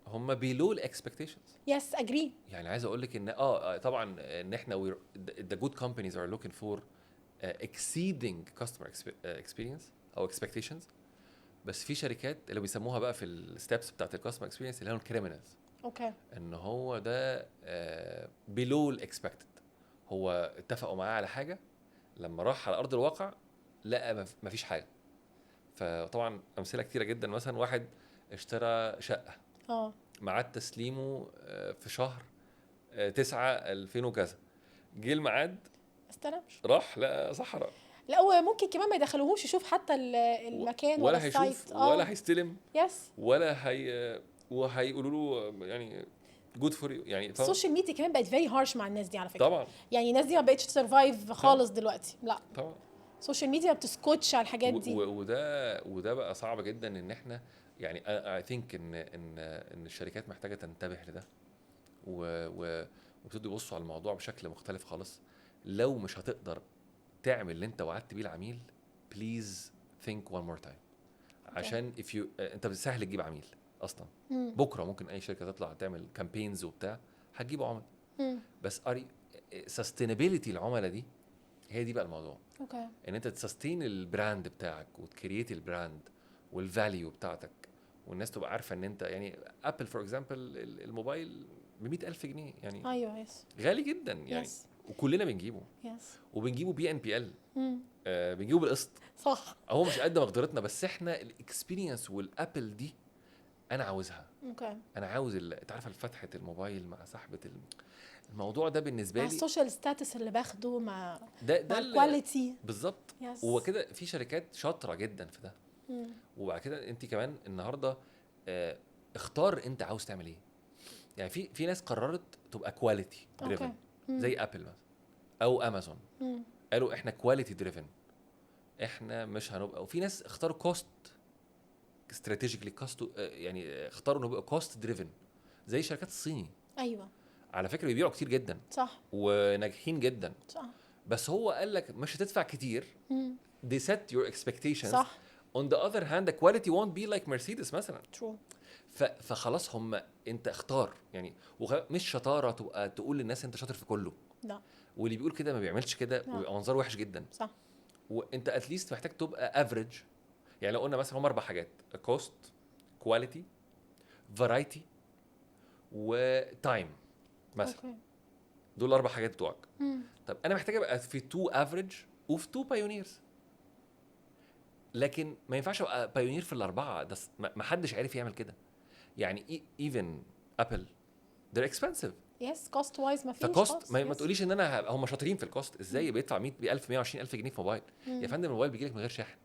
[SPEAKER 2] هم below the expectations.
[SPEAKER 1] yes agree.
[SPEAKER 2] يعني عايز اقول لك ان طبعا ان احنا the good companies are looking for exceeding customer experience او expectations. بس في شركات اللي بيسموها بقى في الستبس بتاعت الكاستمر اكسبيرينس اللي هم الكريمنالز،
[SPEAKER 1] اوكي
[SPEAKER 2] ان هو ده below the expected. هو اتفقوا معاه على حاجه، لما راح على ارض الواقع لقى مفيش حاجه. فطبعا امثله كتيره جدا، مثلا واحد اشترى شقه ميعاد تسليمه في شهر 9/2000 وكذا، جه الميعاد
[SPEAKER 1] استلمش،
[SPEAKER 2] راح لقى صحراء.
[SPEAKER 1] لا هو ممكن كمان ما يدخلوهوش يشوف حتى المكان ولا
[SPEAKER 2] هيشوف
[SPEAKER 1] السايت
[SPEAKER 2] ولا هيستلم
[SPEAKER 1] يس
[SPEAKER 2] ولا وهيقولوا له يعني جود فور يو يعني.
[SPEAKER 1] السوشيال ميديا كمان بقت فيري هارش مع الناس دي على فكره.
[SPEAKER 2] طبعا
[SPEAKER 1] يعني الناس دي ما بقتش سرفايف خالص دلوقتي، لا
[SPEAKER 2] طبعا
[SPEAKER 1] السوشيال ميديا ما بتسكتش على الحاجات دي.
[SPEAKER 2] وده بقى صعب جدا ان احنا يعني اي ثينك ان الشركات محتاجه تنتبه لده وابتدوا يبصوا على الموضوع بشكل مختلف خالص. لو مش هتقدر تعمل اللي انت وعدت بيه العميل، بليز ثينك وان مور تايم. عشان انت سهل تجيب عميل اصلا. بكره ممكن اي شركه تطلع تعمل كامبينز وبتاع هتجيب عملاء، بس سستينابيلتي العملاء دي هي دي بقى الموضوع.
[SPEAKER 1] اوكي
[SPEAKER 2] ان انت تسستين البراند بتاعك وتكريت البراند والفاليو بتاعتك، والناس تبقى عارفه ان انت يعني ابل فور اكزامبل الموبايل ب100,000 جنيه يعني.
[SPEAKER 1] ايوه يس
[SPEAKER 2] غالي جدا يعني
[SPEAKER 1] يس
[SPEAKER 2] وكلنا بنجيبه
[SPEAKER 1] يس
[SPEAKER 2] وبنجيبه BNPL. بنجيبه بالقسط.
[SPEAKER 1] صح
[SPEAKER 2] هو مش قد مقدرتنا، بس احنا الاكسبيرينس والابل دي انا عاوزها.
[SPEAKER 1] اوكي
[SPEAKER 2] انا عاوز تعرف فتحه الموبايل مع صاحبه الموضوع ده بالنسبه
[SPEAKER 1] مع
[SPEAKER 2] لي
[SPEAKER 1] السوشيال ستاتس اللي باخده مع
[SPEAKER 2] ده
[SPEAKER 1] الكواليتي
[SPEAKER 2] بالظبط.
[SPEAKER 1] Yes.
[SPEAKER 2] وكده في شركات شاطره جدا في ده. وبعد كده انت كمان النهارده اختار انت عاوز تعمل ايه. يعني في ناس قررت تبقى كواليتي دريفن زي ابل مثلا او امازون. قالوا احنا كواليتي دريفن، احنا مش هنبقى. وفي ناس اختاروا كوست استراتيجيكلي كوست، يعني اختاروا نبقى كوست دريفن زي الشركات الصيني.
[SPEAKER 1] ايوه
[SPEAKER 2] على فكره بيبيعوا كتير جدا
[SPEAKER 1] صح
[SPEAKER 2] وناجحين جدا،
[SPEAKER 1] صح
[SPEAKER 2] بس هو قال لك مش هتدفع كتير. they set your expectations
[SPEAKER 1] صح
[SPEAKER 2] on the other hand the quality won't be like Mercedes مثلا.
[SPEAKER 1] true.
[SPEAKER 2] فخلاص انت اختار يعني. مش شطاره تبقى تقول للناس انت شاطر في كله،
[SPEAKER 1] لا
[SPEAKER 2] واللي بيقول كده ما بيعملش كده ويبقى منظره وحش جدا.
[SPEAKER 1] صح
[SPEAKER 2] وانت اتليست محتاج تبقى افريج. يعني لو قلنا مثلا هم 4 حاجات: كوست، كواليتي، فرايتي، وتايم مثلا.
[SPEAKER 1] اوكي
[SPEAKER 2] دول 4 حاجات بتوعك. طب انا محتاج ابقى في 2 افريج وفي 2 بايونيرز. لكن ما ينفعش ابقى بايونير في ال4 ده. ما حدش عارف يعمل كده. يعني ايفن ابل they're expensive.
[SPEAKER 1] يس كوست وايز ما فيش
[SPEAKER 2] فكوست ما تقوليش ان انا هم شاطرين في الكوست. ازاي بيدفع 100,000 120,000 جنيه في موبايل؟ يا فندم الموبايل بيجي لك من غير شحن.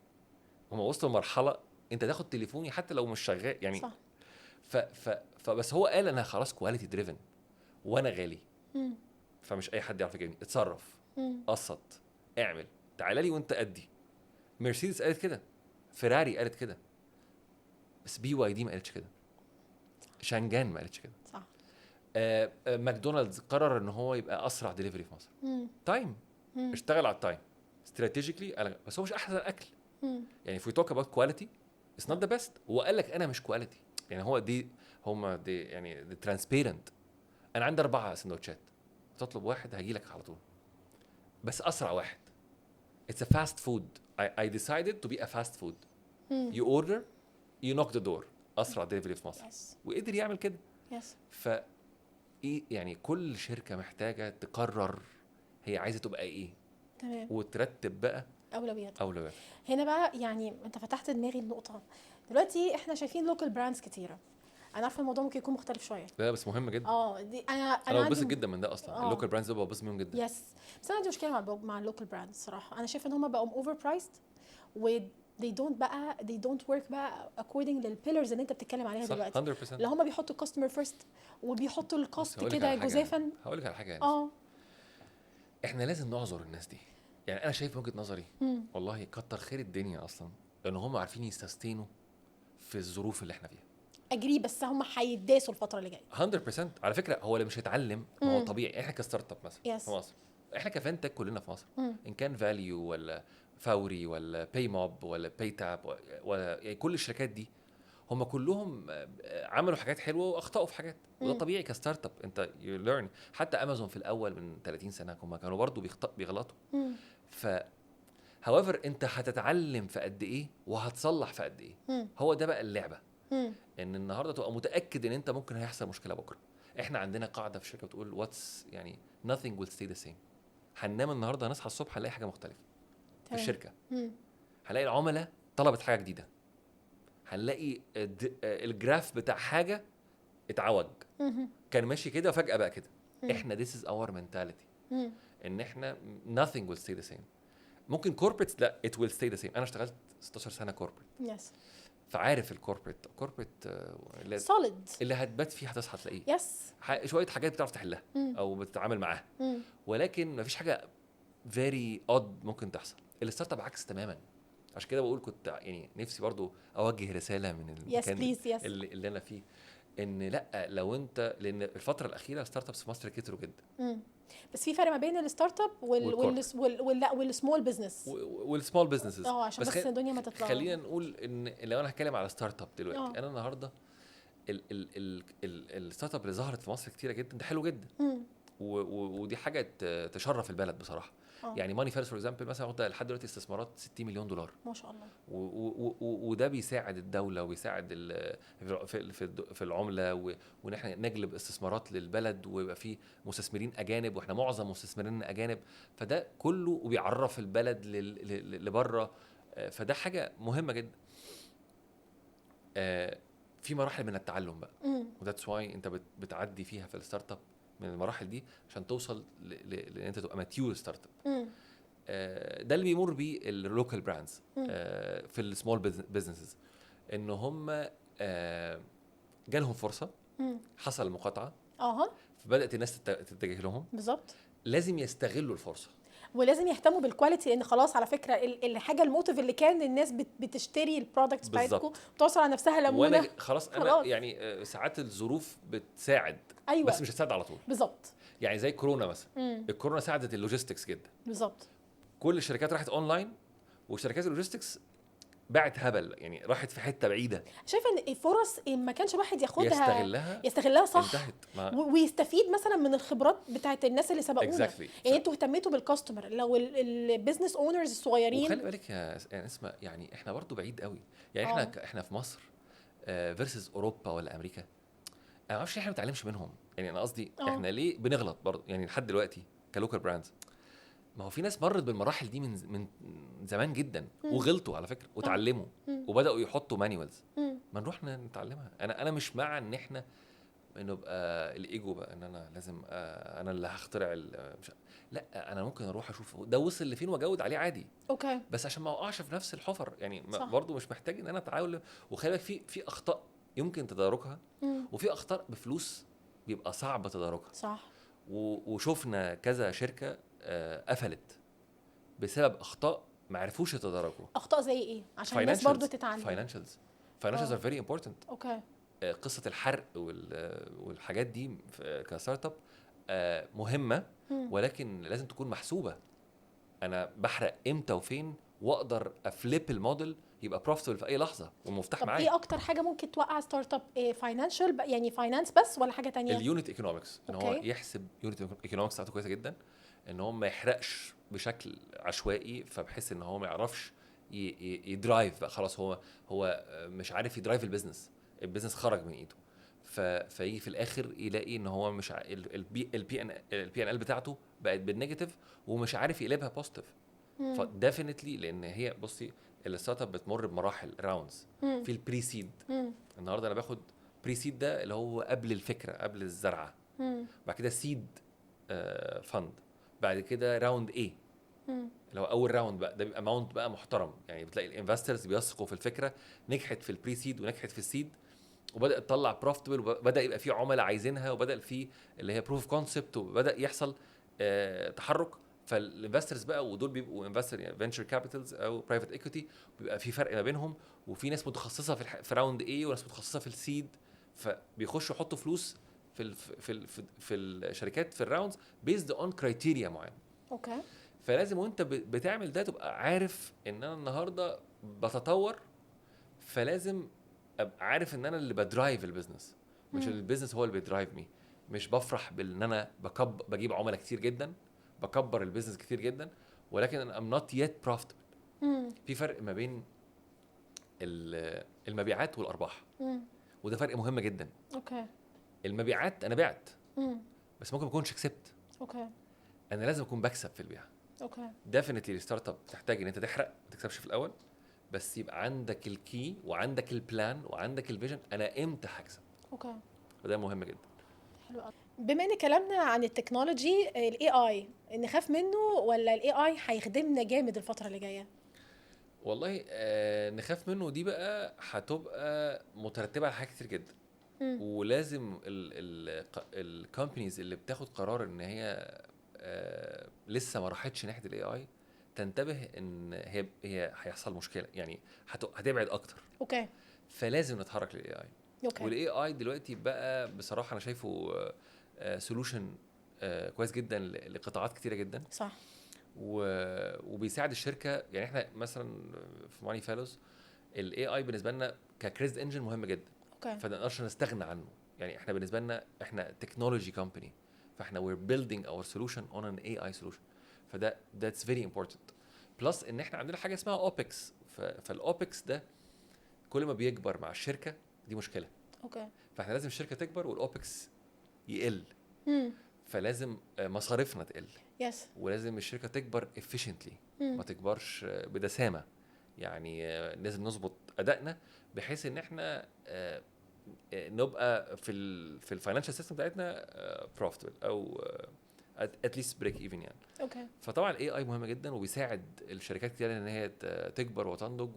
[SPEAKER 2] هم وصلوا لمرحله انت تاخد تليفوني حتى لو مش شغال يعني.
[SPEAKER 1] صح.
[SPEAKER 2] فبس هو قال انا خلاص كواليتي دريفن وانا غالي. فمش اي حد يعرف يجيبني. اتصرف، قسط، اعمل، تعالى لي وانت قدي. مرسيدس قالت كده، فيراري قالت كده، بس BYD ما قالتش كده، شانجان ما قالتش كده.
[SPEAKER 1] صح.
[SPEAKER 2] ماكدونالدز قرر ان هو يبقى اسرع دليفري في مصر. تايم، اشتغل على التايم استراتيجيكلي، بس هو مش احسن اكل. يعني if we talk about quality it's not the best. هو قال لك انا مش كواليتي. يعني هو دي يعني دي ترانسبيرنت. انا عندي 4 سندوتشات، تطلب واحد هيجي لك على طول، بس اسرع واحد. it's a fast food. I decided to be a fast food. you order, you knock the door. اسرع دليفري في مصر. وقدر يعمل كده. ف يعني كل شركه محتاجه تقرر هي عايزه تبقى ايه.
[SPEAKER 1] تمام.
[SPEAKER 2] وترتب بقى
[SPEAKER 1] اولويات. هنا بقى يعني انت فتحت دماغي النقطه. دلوقتي احنا شايفين لوكال براندز كتيره. انا عارفه الموضوع ممكن يكون مختلف شويه.
[SPEAKER 2] لا بس مهم جدا.
[SPEAKER 1] دي انا
[SPEAKER 2] ببسط جدا من ده اصلا. اللوكال براندز دول ببسط منهم جدا.
[SPEAKER 1] يس. بس انا عندي مشكله مع اللوكال براندز الصراحه. انا شايفه ان هم بقوا اوفر برايسد و they don't work بقى according للبيلرز اللي انت بتتكلم عليها دلوقتي.
[SPEAKER 2] 100%.
[SPEAKER 1] اللي هم بيحطوا الكاستمر فيرست وبيحطوا الكوست كده جزافا.
[SPEAKER 2] هقول لك على حاجه يعني. احنا لازم نعذر الناس دي. يعني انا شايف وجهه نظري والله كتر خير الدنيا اصلا، لان هم عارفين يستستينوا في الظروف اللي احنا فيها.
[SPEAKER 1] اجري، بس هم هيداسوا الفتره اللي جايه.
[SPEAKER 2] 100% على فكره. هو اللي مش هيتعلم ما هو طبيعي. احنا كستارت اب مثلا
[SPEAKER 1] Yes.
[SPEAKER 2] في مصر، احنا كفنتك كلنا في مصر، ان كان فاليو ولا فوري ولا باي موب ولا باي تاب ولا يعني كل الشركات دي هم كلهم عملوا حاجات حلوه واخطاوا في حاجات، وده طبيعي كستارت اب. انت يو ليرن. حتى امازون في الاول من 30 سنه هم كانوا برضو بيغلطوا. ف however انت هتتعلم في قد ايه وهتصلح في قد ايه. هو ده بقى اللعبه، ان النهارده تبقى متاكد ان انت ممكن هيحصل مشكله بكره. احنا عندنا قاعده في الشركه بتقول واتس يعني nothing will stay the same. هننام النهارده هنصحى الصبح هنلاقي حاجه مختلفه في الشركه. هنلاقي العملاء طلبت حاجه جديده، هنلاقي الجراف بتاع حاجه اتعوج، كان ماشي كده وفجاه بقى كده. احنا this is our mentality ان احنا nothing will stay the same. ممكن كوربريت لا it will stay the same. انا اشتغلت 16 سنه كوربريت،
[SPEAKER 1] يس
[SPEAKER 2] فعارف الكوربريت
[SPEAKER 1] سوليد
[SPEAKER 2] اللي هتبات فيه هتصحى تلاقيه
[SPEAKER 1] يس
[SPEAKER 2] شويه حاجات بتعرف تحلها او بتتعامل معاها، ولكن مفيش حاجه very odd ممكن تحصل. الستارت اب عكس تماما. عشان كده بقول كنت يعني نفسي برضو اوجه رساله من المكان اللي انا فيه، ان لا لو انت، لان الفتره الاخيره الستارت ابس في مصر كتروا جدا.
[SPEAKER 1] بس في فرق ما بين الستارت اب والسمول بزنس
[SPEAKER 2] والسمول بزنسز.
[SPEAKER 1] عشان بس الدنيا ما تطلع.
[SPEAKER 2] خلينا نقول ان لو انا هتكلم على ستارت اب دلوقتي، انا النهارده الستارت اب اللي ظهرت في مصر كتيره جدا، ده حلو جدا ودي حاجه تشرف البلد بصراحه. يعني ماني فيرست فور اكزامبل مثلا واخده لحد دلوقتي استثمارات 60 مليون دولار
[SPEAKER 1] ما شاء الله،
[SPEAKER 2] وده بيساعد الدوله وبيساعد في العمله وان احنا نجلب استثمارات للبلد ويبقى في مستثمرين اجانب، واحنا معظم مستثمرين اجانب، فده كله وبيعرف البلد لبره، فده حاجه مهمه جدا. في مراحل من التعلم بقى، وذاتس واي انت بتعدي فيها في الستارت اب من المراحل دي عشان توصل لان انت تبقى ماتيور ستارت اب. ده اللي بيمر بيه اللوكال براندز في السمول بزنسز، ان هم جالهم فرصه، حصل مقاطعه، فبدات الناس تتجه لهم.
[SPEAKER 1] بالظبط،
[SPEAKER 2] لازم يستغلوا الفرصه
[SPEAKER 1] ولازم يهتموا بالكواليتي، لان خلاص على فكره الحاجه الموتيف اللي كان الناس بتشتري البرودكتس بتاعتكم بتوصل على نفسها لمونه.
[SPEAKER 2] وانا خلاص انا يعني ساعات الظروف بتساعد.
[SPEAKER 1] أيوة.
[SPEAKER 2] بس مش هتساعد على طول.
[SPEAKER 1] بالظبط.
[SPEAKER 2] يعني زي كورونا مثلا، الكورونا ساعدت اللوجيستكس جدا.
[SPEAKER 1] بالظبط،
[SPEAKER 2] كل الشركات راحت اونلاين، وشركات اللوجيستكس باعت هبل، يعني راحت في حته بعيده.
[SPEAKER 1] شايفه ان الفرص ما كانش الواحد ياخدها يستغلها صح، ويستفيد مثلا من الخبرات بتاعت الناس اللي سبقونا. يعني انتوا اهتميتوا بالكاستمر، لو البيزنس اونرز الصغيرين.
[SPEAKER 2] وخلي بالك يا اسماء، يعني احنا برضو بعيد قوي. يعني احنا في مصر فيرسز اوروبا ولا امريكا، انا ما اعرفش احنا ما بنتعلمش منهم. يعني انا قصدي احنا ليه بنغلط برضو يعني لحد دلوقتي كلوكال براندز؟ ما هو في ناس مرت بالمراحل دي من زمان جدا وغلطوا على فكره وتعلموا وبداوا يحطوا مانيوالز، ما نروح نتعلمها. انا مش مع ان احنا نبقى الايجو بقى ان انا لازم انا اللي هخترع لا، انا ممكن اروح اشوف ده وصل لفين واجود عليه عادي.
[SPEAKER 1] اوكي،
[SPEAKER 2] بس عشان ما اقعش في نفس الحفر. يعني برضو مش محتاج ان انا اتعاون. وخلي بالك في اخطاء يمكن تداركها، وفي اخطاء بفلوس بيبقى صعب تداركها.
[SPEAKER 1] صح.
[SPEAKER 2] وشوفنا كذا شركه قفلت بسبب اخطاء ما عرفوش يتداركوا.
[SPEAKER 1] اخطاء زي ايه عشان الناس برضو تتعلم؟
[SPEAKER 2] فاينانشالز ار فيري امبورتنت.
[SPEAKER 1] اوكي،
[SPEAKER 2] قصه الحرق والحاجات دي كستارت اب مهمه، ولكن لازم تكون محسوبه. انا بحرق امتى وفين، واقدر افليب الموديل يبقى بروفيتبل في اي لحظه والمفتاح معايا.
[SPEAKER 1] ايه اكتر حاجه ممكن توقع ستارت اب؟ فاينانشال يعني فاينانس بس ولا حاجه تانية؟
[SPEAKER 2] اليونت ايكونومكس، ان هو يحسب يونت ايكونومكس بتاعته كويسه جدا، ان هو ما يحرقش بشكل عشوائي، فبحس ان هو ما يعرفش يدرايف بقى. خلاص هو مش عارف يدرايف البيزنس خرج من ايده، فيجي في الاخر يلاقي ان هو مش البي ان ال بتاعته بقت بالنيجاتيف ومش عارف يقلبها بوزيتيف. فديفينتلي لان هي بصي الستارت اب بتمر بمراحل راوندز. في البري سيد، النهارده انا باخد بري سيد ده اللي هو قبل الفكره، قبل الزرعه. بعد كده سيد فند، بعد كده راوند ايه اللي هو اول راوند بقى، ده بيبقى اماونت بقى محترم. يعني بتلاقي الانفسترز بيثقوا في الفكره، نجحت في البري سيد ونجحت في السيد وبدات تطلع بروفيتبل، وبدا يبقى في عملاء عايزينها، وبدا في اللي هي بروف كونسبت، وبدا يحصل تحرك. فالانفسترز بقى، ودول بيبقوا انفستر يعني فينتشر كابيتالز او برايفت ايكويتي، بيبقى في فرق ما بينهم، وفي ناس متخصصه في راوند اي وناس متخصصه في السيد، فبيخشوا يحطوا فلوس في الشركات في الراوندز بيزد اون كرايتيريا معينه.
[SPEAKER 1] اوكي.
[SPEAKER 2] فلازم وانت بتعمل ده تبقى عارف ان انا النهارده بتطور، فلازم ابقى عارف ان انا اللي بدرايف البيزنس، مش البيزنس هو اللي بيدرايف مي. مش بفرح بان انا بجيب عملاء كتير جدا، بكبر البيزنس كتير جدا، ولكن انا ام نوت يet profitable. في فرق ما بين المبيعات والارباح، وده فرق مهم جدا.
[SPEAKER 1] اوكي.
[SPEAKER 2] المبيعات انا بعت بس ممكن ما اكونش كسبت،
[SPEAKER 1] اوكي.
[SPEAKER 2] انا لازم اكون بكسب في البيع.
[SPEAKER 1] اوكي.
[SPEAKER 2] ديفينتلي الستارت اب تحتاج ان انت تحرق ما تكسبش في الاول، بس يبقى عندك الكي وعندك البلان وعندك الفيجن، انا امتى هكسب.
[SPEAKER 1] اوكي.
[SPEAKER 2] وده مهم جدا.
[SPEAKER 1] حلو قوي. بما ان كلامنا عن التكنولوجي، الاي اي نخاف منه ولا الاي اي هيخدمنا جامد الفتره اللي جايه؟
[SPEAKER 2] والله نخاف منه، دي بقى هتبقى مترتبه على حاجات كتير جدا. ولازم الكومبانيز اللي بتاخد قرار ان هي لسه ما راحتش ناحيه الاي اي تنتبه ان هي هيحصل مشكله، يعني هتبعد اكتر.
[SPEAKER 1] اوكي.
[SPEAKER 2] فلازم نتحرك للاي اي.
[SPEAKER 1] اوكي.
[SPEAKER 2] والاي اي دلوقتي بقى بصراحه انا شايفه سولوشن كويس جدا لقطاعات كتيره جدا.
[SPEAKER 1] صح.
[SPEAKER 2] وبيساعد الشركه. يعني احنا مثلا في ماني فالوز الاي اي بالنسبه لنا ككريدت انجن مهم جدا.
[SPEAKER 1] اوكي.
[SPEAKER 2] فما نقدرش نستغنى عنه. يعني احنا بالنسبه لنا احنا تكنولوجي كومباني، فاحنا we're building our solution on an AI solution. فده that's very important. بلس ان احنا عندنا حاجه اسمها اوبكس. فالاوبكس ده كل ما بيكبر مع الشركه دي مشكله.
[SPEAKER 1] اوكي.
[SPEAKER 2] فاحنا لازم الشركه تكبر والاوبكس يقل. فلازم مصاريفنا تقل.
[SPEAKER 1] يس.
[SPEAKER 2] ولازم الشركه تكبر efficiently، ما تكبرش بدسامه. يعني لازم نظبط ادائنا بحيث ان احنا نبقى في الفاينانشال سيستم بتاعتنا بروفيتبل او اتليست بريك ايفن يعني.
[SPEAKER 1] اوكي.
[SPEAKER 2] فطبعا الاي اي مهم جدا وبيساعد الشركات كتير ان هي تكبر وتنضج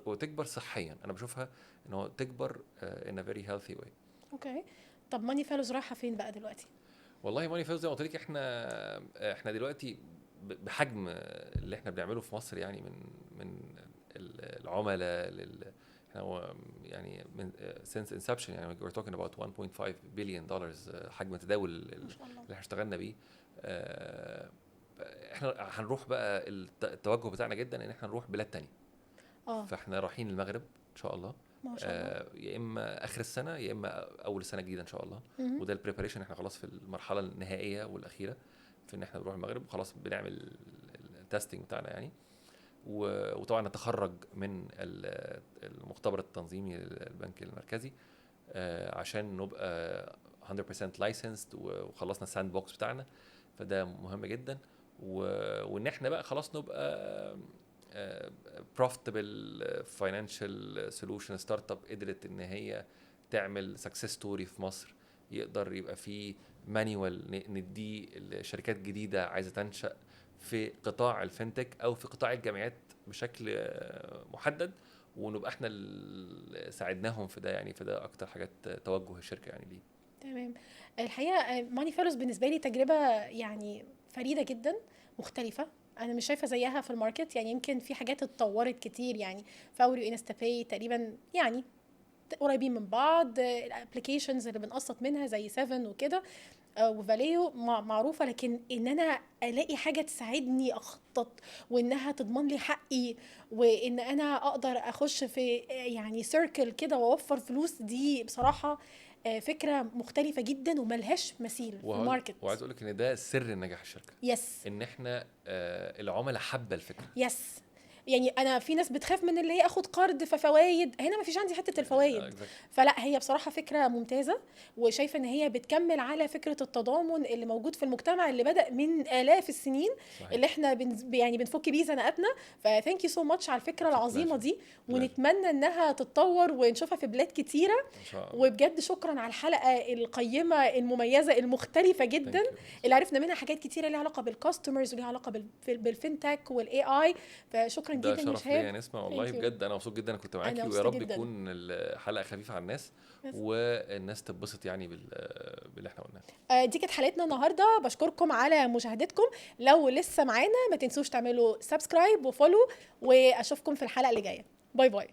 [SPEAKER 2] وتكبر صحيا. انا بشوفها ان هو تكبر in a very healthy way.
[SPEAKER 1] اوكي. طب ماني فالوز رايحه فين بقى دلوقتي؟
[SPEAKER 2] والله ماني فالوز زي ما قلت لك احنا دلوقتي بحجم اللي احنا بنعمله في مصر، يعني من العملاء احنا يعني من since inception يعني we're talking about 1.5 billion dollars حجم التداول اللي احنا اشتغلنا بيه. احنا هنروح بقى التوجه بتاعنا جدا ان احنا نروح بلاد تانية. فاحنا رايحين المغرب ان شاء الله.
[SPEAKER 1] ما شاء الله.
[SPEAKER 2] يا اما اخر السنه يا اما اول السنه الجديده ان شاء الله. وده البريباريشن، احنا خلاص في المرحله النهائيه والاخيره في ان احنا نروح المغرب وخلاص بنعمل التستنج بتاعنا يعني. وطبعا نتخرج من المختبر التنظيمي للبنك المركزي عشان نبقى 100% licensed وخلصنا الساند بوكس بتاعنا. فده مهم جدا. وان احنا بقى خلاص نبقى profitable financial solution startup قدرت ان هي تعمل success story في مصر، يقدر يبقى فيه مانيوال نديه لشركات جديده عايزه تنشأ في قطاع الفinTech او في قطاع الجامعات بشكل محدد، ونبقى احنا اللي ساعدناهم في ده يعني. فده اكتر حاجات توجه الشركه يعني ليه.
[SPEAKER 1] تمام. الحقيقه ماني فالوز بالنسبه لي تجربه يعني فريده جدا مختلفه، انا مش شايفه زيها في الماركت. يعني يمكن في حاجات اتطورت كتير، يعني فوري وانستا باي تقريبا يعني قريبين من بعض. الابلكيشنز اللي بنقسط منها زي 7 وكده وفاليو معروفه، لكن ان انا الاقي حاجه تساعدني اخطط وانها تضمن لي حقي وان انا اقدر اخش في يعني سيركل كده واوفر فلوس، دي بصراحه فكره مختلفه جدا وملهاش مثيل في الماركت.
[SPEAKER 2] وعايز اقول لك ان ده سر نجاح الشركه.
[SPEAKER 1] يس.
[SPEAKER 2] ان احنا العملاء حابه الفكره.
[SPEAKER 1] يس. يعني انا في ناس بتخاف من اللي هي اخد قرض ففوايد، هنا ما فيش عندي حته الفوايد. فلا، هي بصراحه فكره ممتازه، وشايفه ان هي بتكمل على فكره التضامن اللي موجود في المجتمع اللي بدا من الاف السنين. صحيح. اللي احنا يعني بنفك بيه زنقاتنا. فثانك يو سو ماتش على الفكره العظيمه دي، ونتمنى انها تتطور ونشوفها في بلاد كتيره ان شاء الله. وبجد شكرا على الحلقه القيمه المميزه المختلفه جدا اللي عرفنا منها حاجات كتيره ليها علاقه بالكاستمرز وليها علاقه بالفinTech والاي اي. فشكرا
[SPEAKER 2] ده
[SPEAKER 1] جدا يا
[SPEAKER 2] شرف ليا يا
[SPEAKER 1] شهاب.
[SPEAKER 2] نسمة والله،
[SPEAKER 1] Thank you.
[SPEAKER 2] بجد انا مبسوط جدا انا كنت معاكي،
[SPEAKER 1] انا
[SPEAKER 2] ويا
[SPEAKER 1] مبسوطه
[SPEAKER 2] رب
[SPEAKER 1] جدا.
[SPEAKER 2] يكون الحلقه خفيفه على الناس
[SPEAKER 1] بس.
[SPEAKER 2] والناس تتبسط يعني باللي احنا قلناه.
[SPEAKER 1] دي كانت حلقتنا النهارده، بشكركم على مشاهدتكم. لو لسه معانا ما تنسوش تعملوا سبسكرايب وفولو، واشوفكم في الحلقه اللي جايه. باي باي.